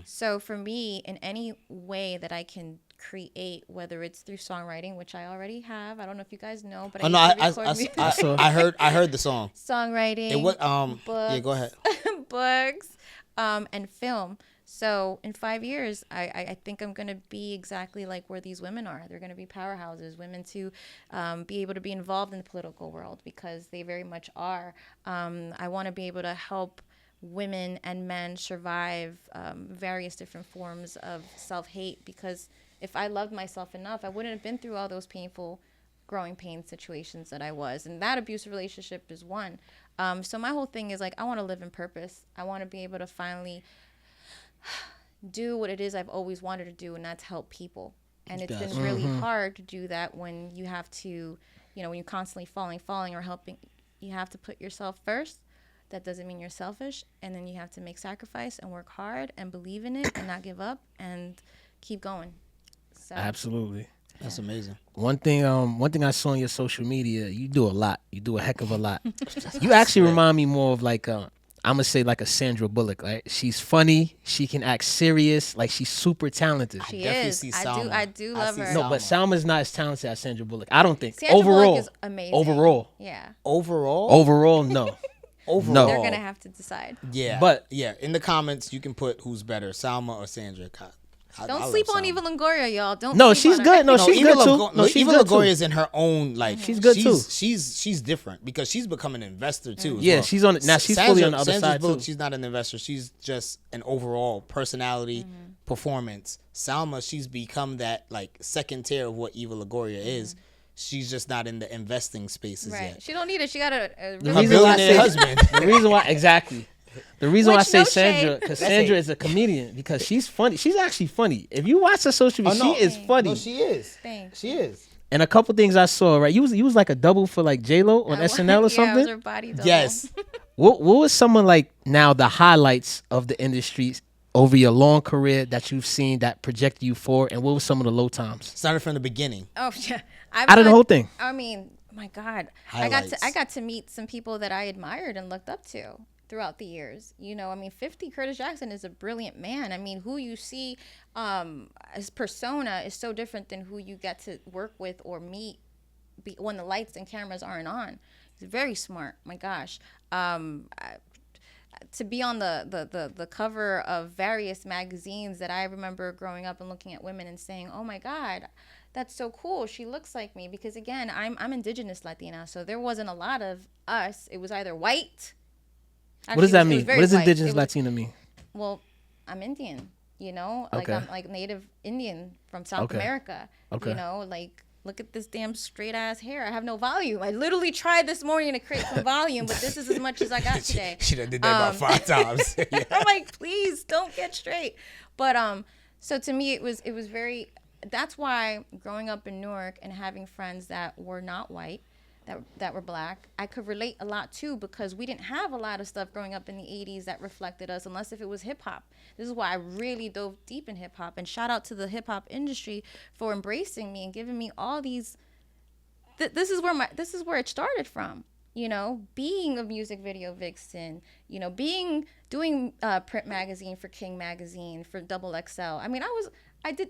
So for me, in any way that I can create, whether it's through songwriting, which I already have, I don't know if you guys know, but I heard the song. Songwriting, It was books, yeah, go ahead. books, and film. So in 5 years, I think I'm going to be exactly like where these women are. They're going to be powerhouses, women to be able to be involved in the political world because they very much are. I want to be able to help women and men survive various different forms of self-hate because if I loved myself enough, I wouldn't have been through all those painful growing pain situations that I was. And that abusive relationship is one. So my whole thing is like, I want to live in purpose. I want to be able to finally do what it is I've always wanted to do, and that's help people. And it's been really hard to do that when you have to, you know, when you're constantly falling or helping, you have to put yourself first. That doesn't mean you're selfish. And then you have to make sacrifice and work hard and believe in it and not give up and keep going. So Absolutely. That's amazing. One thing I saw on your social media, you do a lot. You do a heck of a lot. You actually remind me more of like I'm gonna say like a Sandra Bullock. Right? She's funny. She can act serious. Like she's super talented. She definitely is. see I Salma. do I love see her. No, but Salma's not as talented as Sandra Bullock. I don't think. Sandra overall, Bullock is amazing. Overall, Yeah. overall, no. Overall, No. They're going to have to decide. yeah. But- yeah, in the comments you can put who's better, Salma or Sandra. Don't sleep on Eva Longoria, y'all. Don't. No, sleep she's on her. good. No, she's Eva good too. Longo- No, she's Eva good Longoria too. is in her own like. She's good too. She's different because she's become an investor too. as Yeah, well. she's on now. She's fully on the other Sandra's side Bullock, too. she's not an investor. She's just an overall personality, performance. Salma, she's become that like second tier of what Eva Longoria is. She's just not in the investing spaces Right. yet. She don't need it. She got a The Her reason why I billionaire say husband. the reason why exactly. The reason why I Which, say no Sandra, shade. because That's Sandra it. is a comedian, because she's funny. She's actually funny. If you watch her social media, no. she is funny. No, she is. Thanks. She is. And a couple things I saw, right? You was like a double for like J-Lo on SNL or Yeah, I was something. her body double. Yes. What was someone like now the highlights of the industry over your long career that you've seen that projected you forward, and what was some of the low times? Started from the beginning. Oh yeah. Out of the whole thing. I mean, my God. Highlights. I got to meet some people that I admired and looked up to throughout the years. You know, I mean, 50 Curtis Jackson is a brilliant man. I mean, who you see his persona is so different than who you get to work with or meet when the lights and cameras aren't on. He's very smart. My gosh. To be on the cover of various magazines that I remember growing up and looking at women and saying, oh my God, that's so cool. She looks like me. Because again, I'm indigenous Latina. So there wasn't a lot of us. It was either white. What does that mean? What very does white. indigenous It was- Latina mean? Well, I'm Indian, you know, like Okay. I'm like native Indian from South Okay. America. Okay. You know, like look at this damn straight ass hair. I have no volume. I literally tried this morning to create some volume, but this is as much as I got today. She done did that about 5 times. Yeah. I'm like, please don't get straight. But so to me it was very. That's why growing up in Newark and having friends that were not white, that were black, I could relate a lot too, because we didn't have a lot of stuff growing up in the 80s that reflected us, unless if it was hip hop. This is why I really dove deep in hip hop, and shout out to the hip hop industry for embracing me and giving me all these. This is where it started from. You know, being a music video vixen, you know, doing print magazine for King magazine, for Double XL. I mean,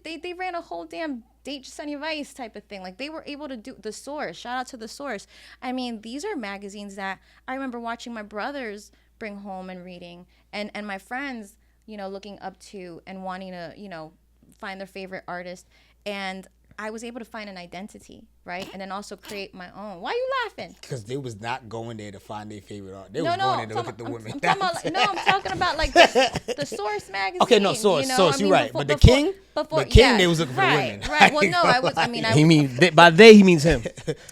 they ran a whole damn date Jessenia Vice type of thing. Like, they were able to do The Source. Shout out to The Source. I mean, these are magazines that I remember watching my brothers bring home and reading, and my friends, you know, looking up to and wanting to, you know, find their favorite artist. And I was able to find an identity, right? And then also create my own. Why are you laughing? Because they was not going there to find their favorite art. They was going there to look at the women. I'm talking about like the Source magazine. Okay, no, Source, you know? Source, you're right. But the King, they was looking for the women. Right. Well, no, He mean by they he means him.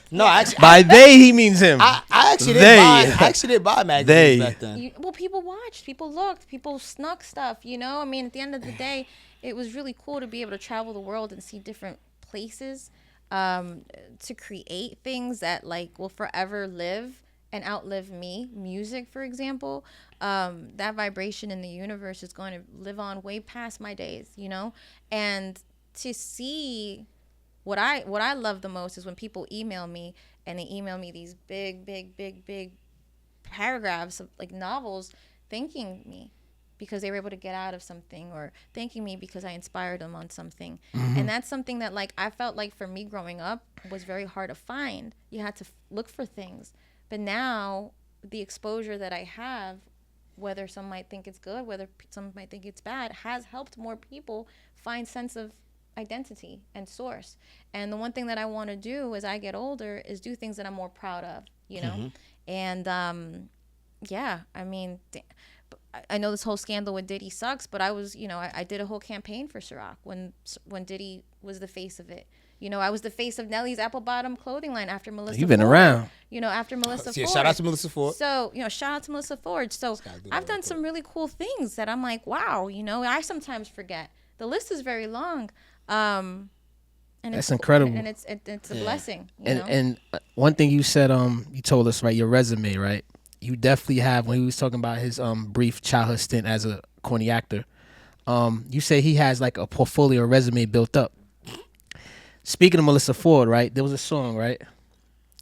No, actually, By they he means him. I actually didn't buy magazines back then. Well, people watched, people looked, people snuck stuff. You know, I mean, at the end of the day, it was really cool to be able to travel the world and see different places, to create things that like will forever live and outlive me. Music, for example, that vibration in the universe is going to live on way past my days, you know. And to see what I love the most is when people email me, and they email me these big paragraphs of like novels, thanking me because they were able to get out of something, or thanking me because I inspired them on something. And that's something that, like, I felt like for me growing up was very hard to find. You had to look for things. But now the exposure that I have, whether some might think it's good, whether some might think it's bad, has helped more people find sense of identity and source. And the one thing that I want to do as I get older is do things that I'm more proud of, you know? And yeah, I mean, I know this whole scandal with Diddy sucks, but I was, you know, I did a whole campaign for Ciroc when Diddy was the face of it. You know, I was the face of Nelly's apple bottom clothing line after Melissa. You've been Ford. around. You know, after Melissa Ford. Shout out to Melissa Ford. So, you know, shout out to Melissa Ford. So I've done some really cool things that I'm like, wow, you know, I sometimes forget. The list is very long. And that's incredible. And it's a blessing. You know? And one thing you said, you told us, right, your resume, right? You definitely have, when he was talking about his brief childhood stint as a corny actor, you say he has like a portfolio resume built up. Speaking of Melissa Ford, right? There was a song, right?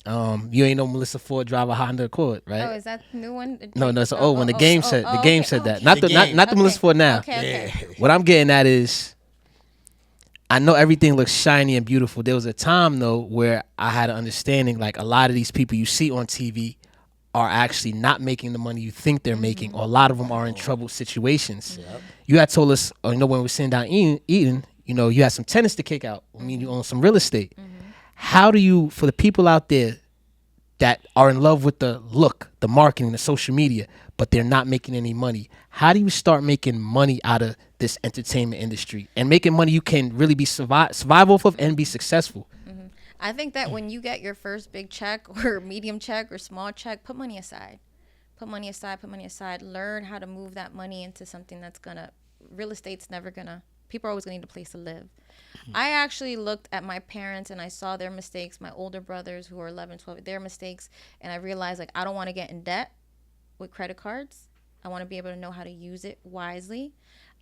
You ain't know Melissa Ford drive a Honda Accord, right? Oh, is that the new one? No, it's an old one. The game said that. Not the game. Melissa Ford now. Okay. What I'm getting at is, I know everything looks shiny and beautiful. There was a time though where I had an understanding, like, a lot of these people you see on TV are actually not making the money you think they're making, or a lot of them are in troubled situations. Yep. You had told us, you know, when we were sitting down eating, you know, you had some tenants to kick out. I mean, you own some real estate. How do you, for the people out there that are in love with the look, the marketing, the social media, but they're not making any money, how do you start making money out of this entertainment industry and making money you can really be survive off of and be successful? I think that when you get your first big check or medium check or small check, put money aside. Put money aside. Learn how to move that money into something that's real estate's never gonna, people are always gonna need a place to live. I actually looked at my parents and I saw their mistakes, my older brothers who are 11, 12, their mistakes. And I realized, like, I don't want to get in debt with credit cards. I want to be able to know how to use it wisely.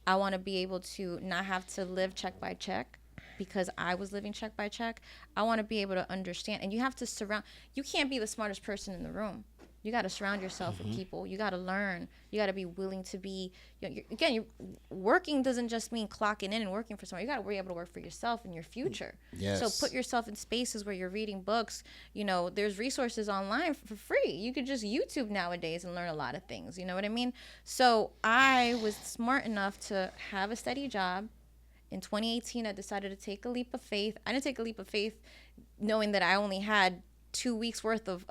I want to be able to not have to live check by check, because I was living check by check. I want to be able to understand. And you have to you can't be the smartest person in the room. You got to surround yourself with people. You got to learn. You got to be willing to be, you know, working doesn't just mean clocking in and working for someone. You got to be able to work for yourself and your future. Yes. So put yourself in spaces where you're reading books. You know, there's resources online for free. You could just YouTube nowadays and learn a lot of things. You know what I mean? So I was smart enough to have a steady job. In 2018, I decided to take a leap of faith. I didn't take a leap of faith knowing that I only had 2 weeks worth of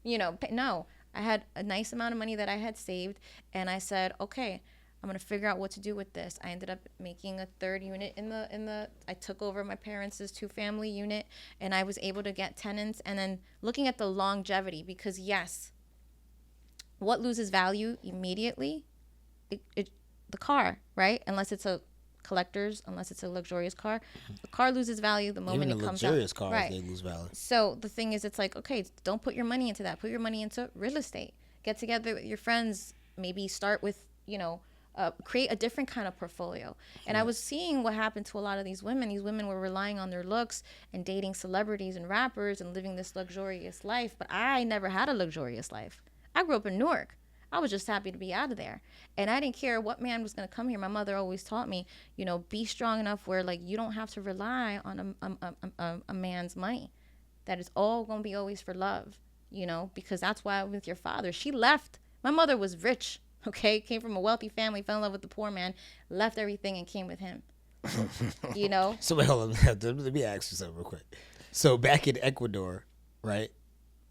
you know, no. I had a nice amount of money that I had saved, and I said, okay, I'm gonna figure out what to do with this. I ended up making a third unit I took over my parents' 2-family unit, and I was able to get tenants. And then looking at the longevity, because yes, what loses value immediately? The car, right? Unless it's a collectors unless it's a luxurious car. The car loses value the moment Even it the comes luxurious out. cars, Right. they lose value. So the thing is, it's like, okay, don't put your money into that. Put your money into real estate. Get together with your friends. Maybe start with, create a different kind of portfolio. And I was seeing what happened to a lot of these women. These women were relying on their looks and dating celebrities and rappers and living this luxurious life. But I never had a luxurious life. I grew up in Newark. I was just happy to be out of there. And I didn't care what man was going to come here. My mother always taught me, be strong enough where, like, you don't have to rely on a man's money. That is all going to be always for love, because that's why with your father, she left. My mother was rich, okay? Came from a wealthy family, fell in love with the poor man, left everything and came with him, So wait, hold on. Let me ask you something real quick. So back in Ecuador, right?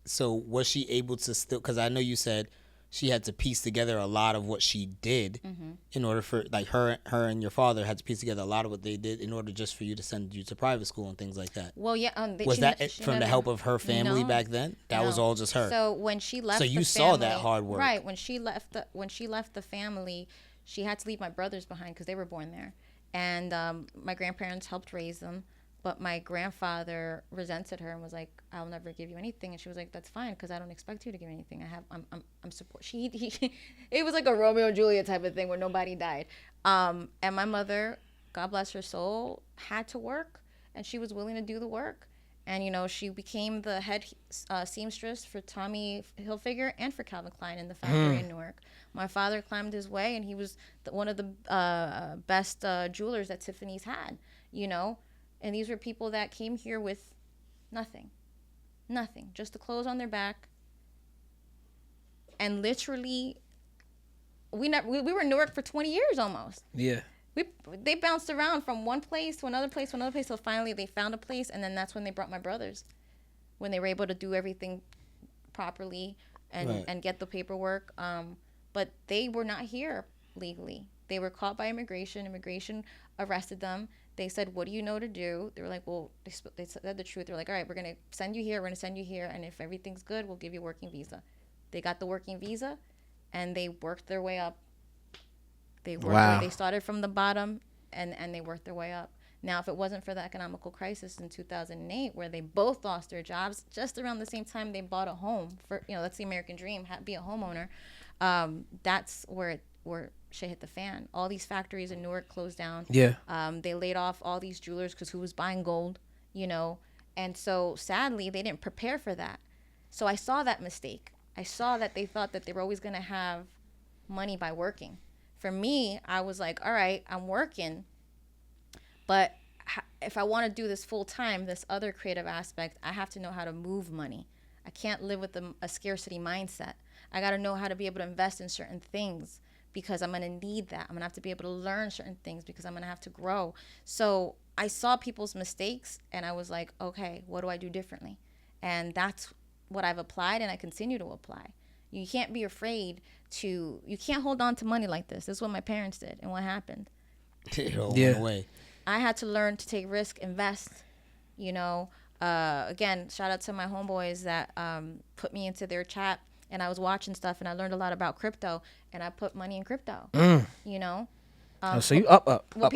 So was she able to still, because I know you said she had to piece together a lot of what she did in order for, like, her and your father had to piece together a lot of what they did in order just for you to send you to private school and things like that. Well, yeah. Was that from the help of her family back then? That was all just her. So when she left, so you saw that hard work, right? When she left the family, she had to leave my brothers behind because they were born there, and my grandparents helped raise them. But my grandfather resented her and was like, "I'll never give you anything." And she was like, "That's fine, because I don't expect you to give me anything. I'm support." It was like a Romeo and Juliet type of thing where nobody died. And my mother, God bless her soul, had to work, and she was willing to do the work. And she became the head seamstress for Tommy Hilfiger and for Calvin Klein in the factory in Newark. My father climbed his way, and he was one of the best jewelers that Tiffany's had. And these were people that came here with nothing, just the clothes on their back. And literally, we were in Newark for 20 years almost. Yeah. They bounced around from one place to another place, till finally they found a place, and then that's when they brought my brothers, when they were able to do everything properly and get the paperwork. But they were not here legally. They were caught by immigration. Immigration arrested them. They said, "What do you know to do?" They were like, "Well," they said the truth. They're like, "All right, we're going to send you here. We're going to send you here. And if everything's good, we'll give you a working visa." They got the working visa, and they worked their way up. They started from the bottom, and they worked their way up. Now, if it wasn't for the economical crisis in 2008, where they both lost their jobs, just around the same time they bought a home, that's the American dream, be a homeowner, that's where shit hit the fan. All these factories in Newark closed down. Yeah. They laid off all these jewelers because who was buying gold, And so, sadly, they didn't prepare for that. So I saw that mistake. I saw that they thought that they were always going to have money by working. For me, I was like, all right, I'm working, but if I want to do this full time, this other creative aspect, I have to know how to move money. I can't live with a scarcity mindset. I got to know how to be able to invest in certain things because I'm going to need that. I'm going to have to be able to learn certain things because I'm going to have to grow. So I saw people's mistakes and I was like, okay, what do I do differently? And that's what I've applied and I continue to apply. You can't be afraid you can't hold on to money like this. This is what my parents did and what happened. It all went away. I had to learn to take risk, invest, again, shout out to my homeboys that put me into their chat and I was watching stuff and I learned a lot about crypto and I put money in crypto, So you up. What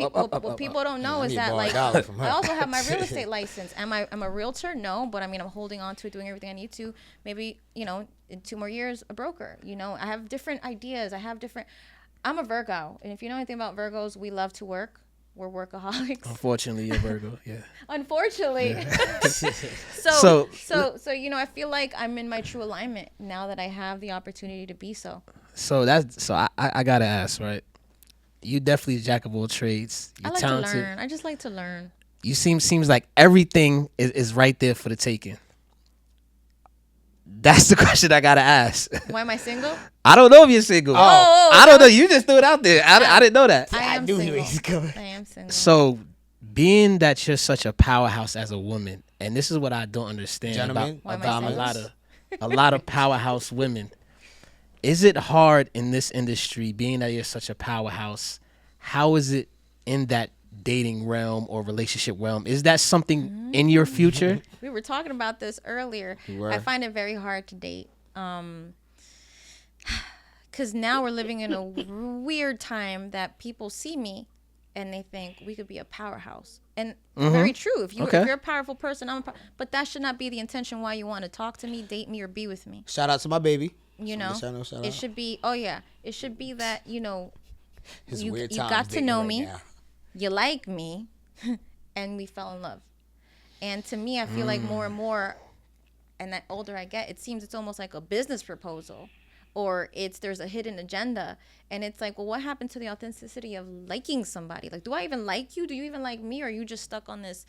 people don't know is that, like, I also have my real estate license. Am I a realtor? No, but I mean, I'm holding on to it, doing everything I need to. Maybe, in 2 more years, a broker. I have different ideas. I'm a Virgo. And if you know anything about Virgos, we love to work. We're workaholics. Unfortunately, you're Virgo, yeah. Unfortunately. Yeah. So, I feel like I'm in my true alignment now that I have the opportunity to be so. So I gotta ask, right? You definitely a jack of all trades. You're talented. To learn. I just like to learn. You seems like everything is right there for the taking. That's the question I gotta ask. Why am I single? I don't know if you're single. I don't know. You just threw it out there. I didn't know that. I knew he was coming. I am single. So, being that you're such a powerhouse as a woman, and this is what I don't understand about a lot of powerhouse women. Is it hard in this industry, being that you're such a powerhouse? How is it in that dating realm or relationship realm? Is that something in your future? We were talking about this earlier. I find it very hard to date. Because now we're living in a weird time that people see me and they think we could be a powerhouse. And very true. If you're a powerful person, but that should not be the intention why you want to talk to me, date me, or be with me. Shout out to my baby. You know, it should be. Oh yeah, it should be that you got to know me, you like me, and we fell in love. And to me, I feel like more and more, and the older I get, it seems it's almost like a business proposal, or there's a hidden agenda. And it's like, well, what happened to the authenticity of liking somebody? Like, do I even like you? Do you even like me? Or are you just stuck on this,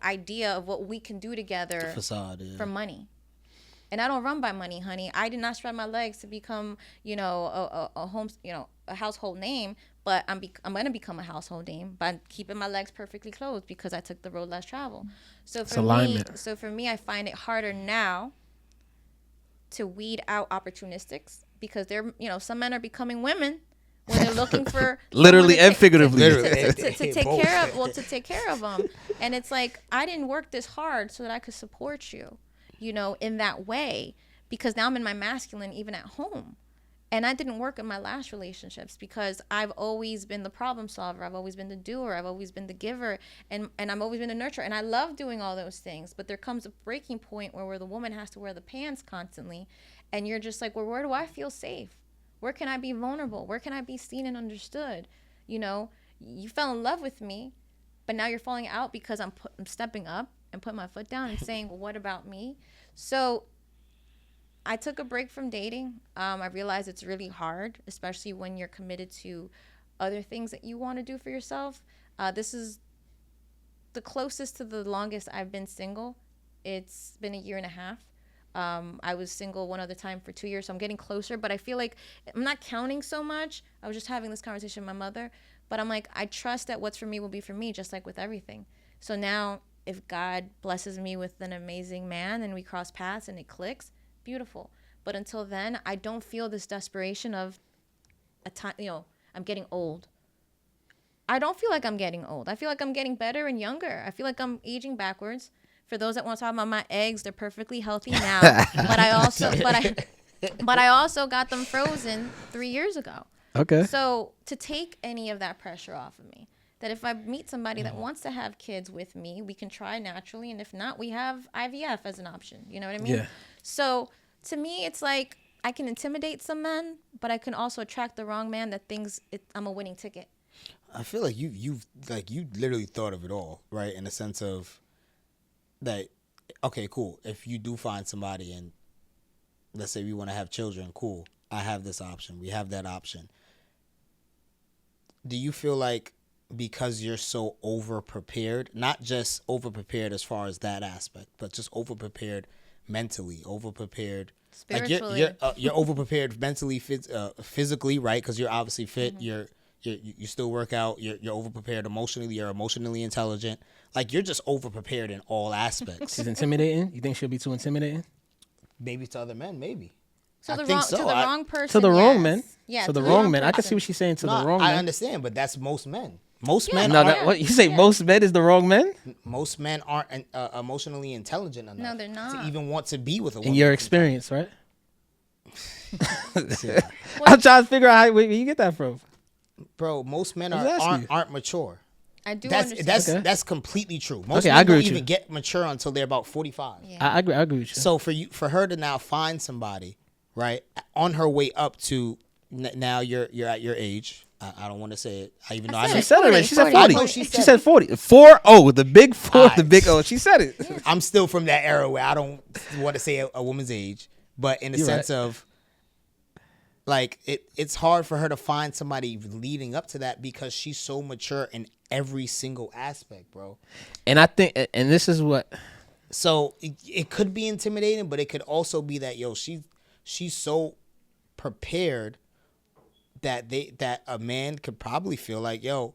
idea of what we can do together, the facade, for money? And I don't run by money, honey. I did not spread my legs to become, a home, a household name. But I'm going to become a household name by keeping my legs perfectly closed because I took the road less traveled. So for me, I find it harder now to weed out opportunistics because some men are becoming women when they're looking for literally and figuratively to take care of them. And it's like, I didn't work this hard so that I could support you, in that way, because now I'm in my masculine even at home. And I didn't work in my last relationships because I've always been the problem solver. I've always been the doer. I've always been the giver. And I've always been the nurturer. And I love doing all those things. But there comes a breaking point where the woman has to wear the pants constantly. And you're just like, well, where do I feel safe? Where can I be vulnerable? Where can I be seen and understood? You fell in love with me, but now you're falling out because I'm stepping up and putting my foot down and saying, well, what about me? So I took a break from dating. I realized it's really hard, especially when you're committed to other things that you want to do for yourself. This is the closest to the longest I've been single. It's been 1.5 years. I was single one other time for 2 years, so I'm getting closer. But I feel like I'm not counting so much. I was just having this conversation with my mother. But I'm like, I trust that what's for me will be for me, just like with everything. So now if God blesses me with an amazing man and we cross paths and it clicks, beautiful. But until then, I don't feel this desperation of a time, I'm getting old. I don't feel like I'm getting old. I feel like I'm getting better and younger. I feel like I'm aging backwards. For those that want to talk about my eggs, they're perfectly healthy now. but I also got them frozen 3 years ago. Okay. So to take any of that pressure off of me, that if I meet somebody that wants to have kids with me, we can try naturally. And if not, we have IVF as an option. You know what I mean? Yeah. So to me, it's like I can intimidate some men, but I can also attract the wrong man that thinks I'm a winning ticket. I feel like you literally thought of it all, right? In the sense of that, okay, cool. If you do find somebody and let's say we want to have children, cool. I have this option. We have that option. Do you feel like because you're so over-prepared, not just over-prepared as far as that aspect, but just over-prepared mentally, over-prepared spiritually, like you're over-prepared mentally, physically, right? Because you're obviously fit. You still work out. You're over-prepared emotionally. You're emotionally intelligent. Like you're just over-prepared in all aspects. She's intimidating. You think she'll be too intimidating? Maybe to other men, maybe. To the wrong person. To the wrong men. Yeah. To the wrong men. I can see what she's saying. To the wrong men. I understand, but that's most men. Most men. What you say? Most men is the wrong men. Most men aren't emotionally intelligent enough. No, they're not. To even want to be with a woman. In your experience, right? I'm trying to figure out where you get that from. Bro, most men aren't mature. I do understand. That's completely true. Most men I agree don't with even you. get mature until they're about 45. Yeah. I agree with you. So for her to now find somebody, right, on her way up to now you're at your age. I don't want to say it. I even know. She said it right. She said 40. 40. She said 40. 40. The big 4. Alright. The big O. She said it. Yeah. I'm still from that era where I don't want to say a woman's age, but in the sense of like it's hard for her to find somebody leading up to that because she's so mature in every single aspect, bro. And I think, and this is what. So it could be intimidating, but it could also be that she's so prepared that a man could probably feel like, yo,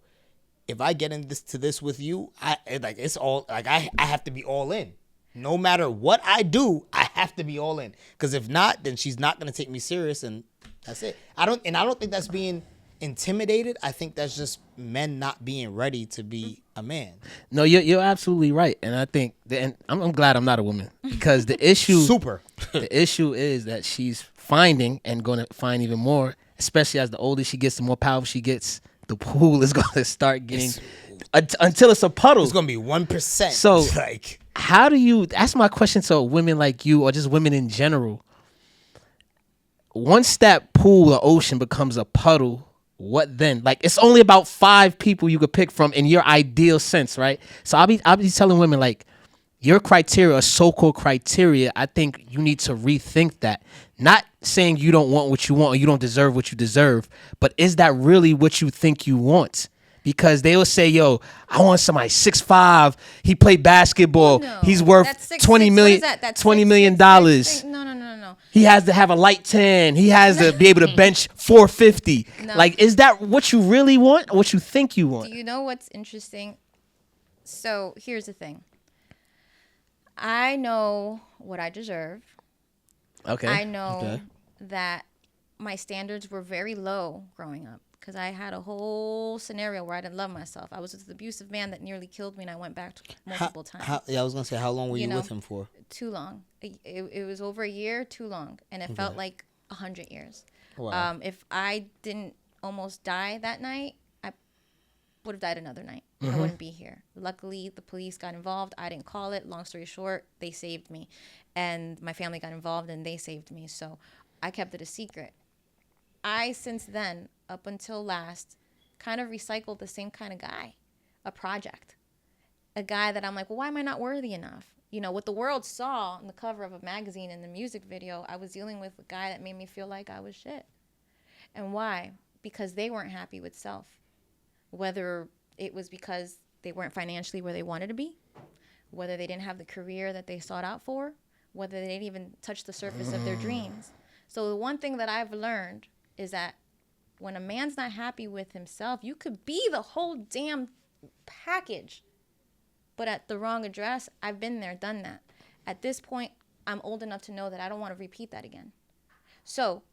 if I get into this with you, I have to be all in. No matter what I do, I have to be all in. Because if not, then she's not gonna take me serious, and that's it. I don't think that's being intimidated. I think that's just men not being ready to be a man. No, you're absolutely right, and I think, and I'm glad I'm not a woman because the issue, the issue is that she's finding and going to find even more, especially as the older she gets, the more powerful she gets, the pool is going to start getting until it's a puddle. It's gonna be 1%. So like, how do you? That's my question to women like you, or just women in general. Once that pool or ocean becomes a puddle, what then? Like, it's only about 5 people you could pick from in your ideal sense, right? So I'll be telling women, like, your criteria, or so-called criteria, I think you need to rethink that. Not saying you don't want what you want or you don't deserve what you deserve, but is that really what you think you want? Because they will say, yo, I want somebody 6'5", he played basketball, No, he's worth that's $20 million. What is that? That's $20 million. No. He has to have a light tan. He has to be able to bench 450. No. Like, is that what you really want or what you think you want? Do you know what's interesting? So here's the thing. I know what I deserve. Okay. I know that my standards were very low growing up because I had a whole scenario where I didn't love myself. I was with an abusive man that nearly killed me, and I went back multiple times. I was gonna say, how long were you with him for? Too long. It was over a year, too long, and it felt like 100 years. Wow. If I didn't almost die that night, I would have died another night. I wouldn't be here. Luckily, the police got involved. I didn't call it. Long story short, they saved me, and my family got involved, and they saved me. So I kept it a secret. I, since then, up until last, kind of recycled the same kind of guy, a project, a guy that I'm like, well, why am I not worthy enough? You know, what the world saw on the cover of a magazine and the music video, I was dealing with a guy that made me feel like I was shit. And why? Because they weren't happy with self. Whether it was because they weren't financially where they wanted to be, whether they didn't have the career that they sought out for, whether they didn't even touch the surface of their dreams. So the one thing that I've learned is that when a man's not happy with himself, you could be the whole damn package, but at the wrong address. I've been there, done that. At this point, I'm old enough to know that I don't want to repeat that again. So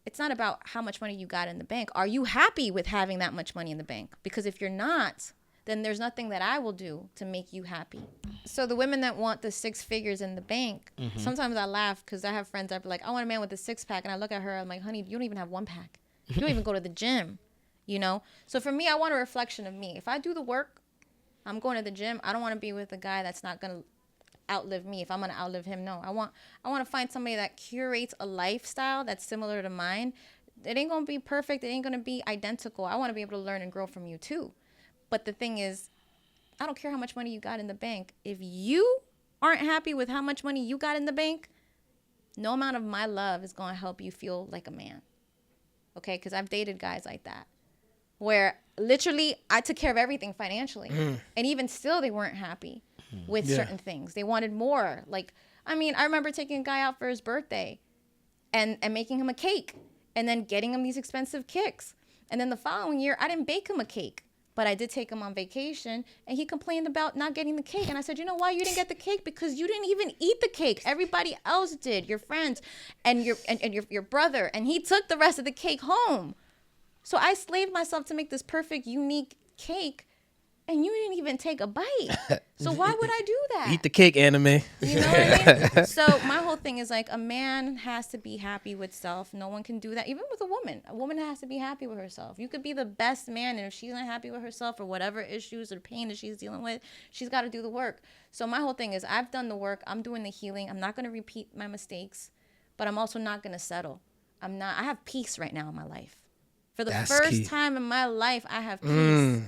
it's not about how much money you got in the bank. Are you happy with having that much money in the bank? Because if you're not, then there's nothing that I will do to make you happy. So the women that want the 6 figures in the bank, sometimes I laugh because I have friends that are like, I want a man with a 6-pack. And I look at her, I'm like, honey, you don't even have 1 pack. You don't even go to the gym, you know? So for me, I want a reflection of me. If I do the work, I'm going to the gym. I don't want to be with a guy that's not going to outlive me. If I'm going to outlive him, no. I want to find somebody that curates a lifestyle that's similar to mine. It ain't going to be perfect. It ain't going to be identical. I want to be able to learn and grow from you too. But the thing is, I don't care how much money you got in the bank. If you aren't happy with how much money you got in the bank, no amount of my love is going to help you feel like a man. Okay? Because I've dated guys like that, where literally I took care of everything financially. And even still, they weren't happy with certain things. They wanted more. Like, I mean, I remember taking a guy out for his birthday and making him a cake and then getting him these expensive kicks. And then the following year, I didn't bake him a cake. But I did take him on vacation, and he complained about not getting the cake. And I said, you know why you didn't get the cake? Because you didn't even eat the cake. Everybody else did, your friends and your brother. And he took the rest of the cake home. So I slaved myself to make this perfect, unique cake, and you didn't even take a bite. So why would I do that? Eat the cake, anime. You know what I mean? So my whole thing is like, a man has to be happy with self. No one can do that. Even with a woman. A woman has to be happy with herself. You could be the best man, and if she's not happy with herself or whatever issues or pain that she's dealing with, she's got to do the work. So my whole thing is, I've done the work. I'm doing the healing. I'm not going to repeat my mistakes, but I'm also not going to settle. I have peace right now in my life. For the first time in my life, I have peace.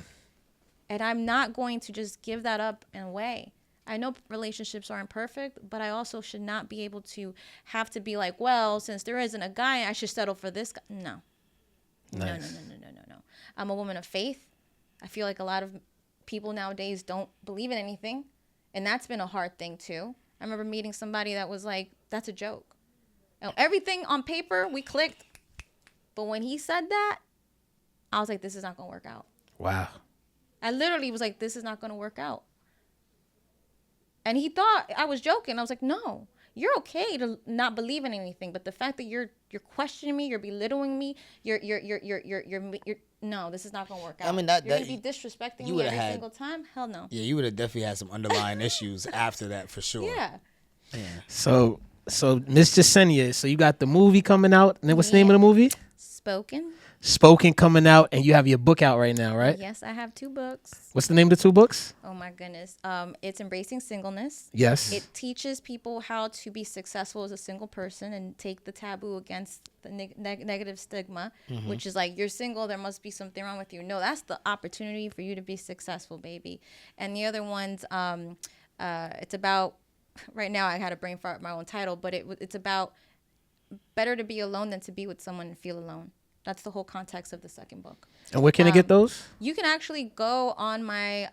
And I'm not going to just give that up and away. I know relationships aren't perfect, but I also should not be able to have to be like, well, since there isn't a guy, I should settle for this guy. No. Nice. No. I'm a woman of faith. I feel like a lot of people nowadays don't believe in anything. And that's been a hard thing too. I remember meeting somebody that was like, that's a joke. And everything on paper, we clicked. But when he said that, I was like, this is not going to work out. Wow. I literally was like, this is not going to work out. And he thought I was joking. I was like, no, you're okay to not believe in anything. But the fact that you're questioning me, you're belittling me, you're no, this is not going to work out. I mean, you're going to be disrespecting me every single time? Hell no. Yeah, you would have definitely had some underlying issues after that for sure. Yeah. So Miss Jessenia, so you got the movie coming out. And then what's the name of the movie? Spoken. Spoken coming out, and you have your book out right now, right? Yes, I have 2 books. What's the name of the 2 books? Oh my goodness. It's Embracing Singleness. Yes. It teaches people how to be successful as a single person and take the taboo against the negative stigma, which is like, you're single, there must be something wrong with you. No, that's the opportunity for you to be successful, baby. And the other one's, it's about, right now I had a brain fart my own title, but it's about better to be alone than to be with someone and feel alone. That's the whole context of the second book. And where can I get those? You can actually go on my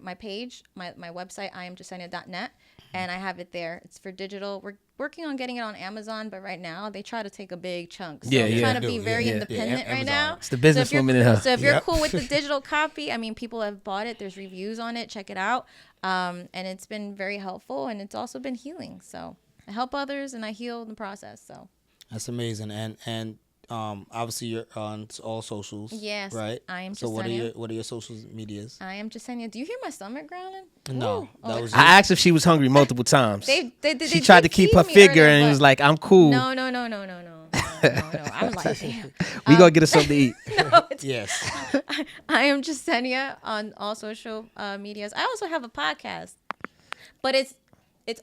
my page, my website, iamjessenia.net, and I have it there. It's for digital. We're working on getting it on Amazon, but right now they try to take a big chunk. So I'm trying to be very independent right now. It's the businesswoman in her. So if you're cool with the digital copy, I mean, people have bought it. There's reviews on it. Check it out. And it's been very helpful, and it's also been healing. So I help others, and I heal in the process. So that's amazing. And obviously you're on all socials. Yes, right. I am. So Jasenia. what are your social medias? I am Jasenia. Do you hear my stomach growling? No, that was I asked if she was hungry multiple times. They she tried to keep her figure and was like, "I'm cool." No. I'm like, damn. We gonna get us something to eat. No, yes. I am Jessenia on all social medias. I also have a podcast, but it's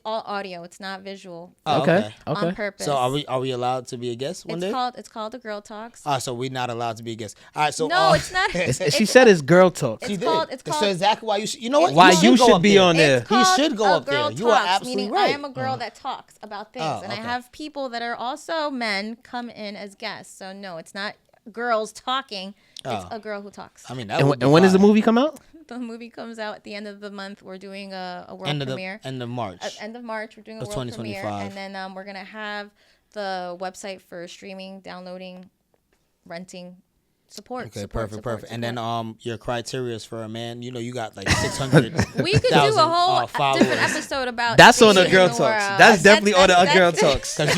all audio. It's not visual. Oh, Okay. On purpose. So are we allowed to be a guest one day? It's called The Girl Talks. So we're not allowed to be a guest. All right. So No, it's not. She said it's girl talk. It's called. So exactly why you know what? Why you go should up be there. on there. It's called He should go A up there. Girl You are Talks, absolutely meaning right. I am a girl that talks about things, and I okay. have people that are also men come in as guests. So no, it's not girls talking. It's a girl who talks. I mean, that And when does the movie come out? The movie comes out at the end of the month. We're doing a world end premiere. of March. End of March, we're doing a Of world premiere, 2025. and then we're gonna have the website for streaming, downloading, renting, support. Okay, support, perfect. support, And then support. your criteria is for a man. You know, you got like 600. We could do a whole followers. different episode about That's on dating the girl in talks. world. That's definitely on the girl talks. Cause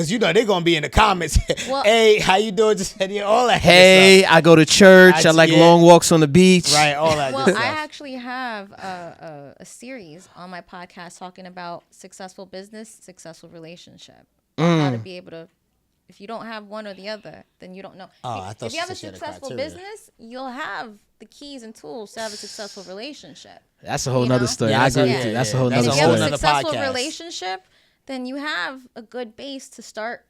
you know they're gonna be in the comments. Well- hey, how you doing? Just all that. Hey, I go to church. I like long walks on the beach. Right, all that. Well, good I stuff. actually have a series on my podcast talking about successful business, successful relationship, how to be able to. If you don't have one or the other, then you don't know. I thought If you have a she said successful criteria. business, you'll have the keys and tools to have a successful relationship. That's a whole You nother know? story. Yeah, I that's agree a- with you. yeah, That's a yeah. whole That's And nother if you have whole a nother story. successful podcast. relationship, then you have a good base to start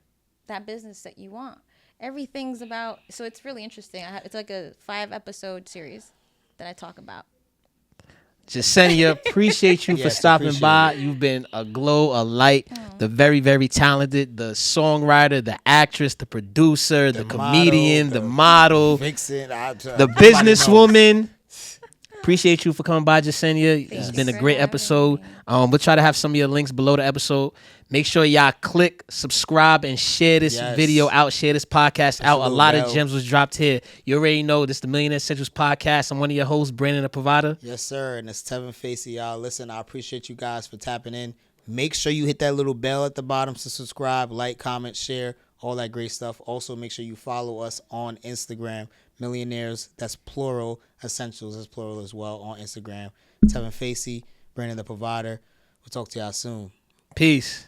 that business that you want. Everything's about. So it's really interesting. It's like a 5-episode series that I talk about. Jasenia, appreciate you for Yes, stopping appreciate by. it. You've been a glow, a light, the very, very talented, the songwriter, the actress, the producer, the comedian, the model, Vixen, the businesswoman. Appreciate you for coming by, Jasenia. It's Thanks been a for great having episode. me. We'll try to have some of your links below the episode. Make sure y'all click, subscribe, and share this Yes. video out. Share this podcast out. A little lot of bell. gems was dropped here. You already know this is the Millionaire Essentials podcast. I'm one of your hosts, Brandon the Provider. Yes, sir. And it's Tevin Facey, y'all. Listen, I appreciate you guys for tapping in. Make sure you hit that little bell at the bottom to subscribe, like, comment, share, all that great stuff. Also, make sure you follow us on Instagram, Millionaires. That's plural. Essentials is plural as well on Instagram. Tevin Facey, Brandon the Provider. We'll talk to y'all soon. Peace.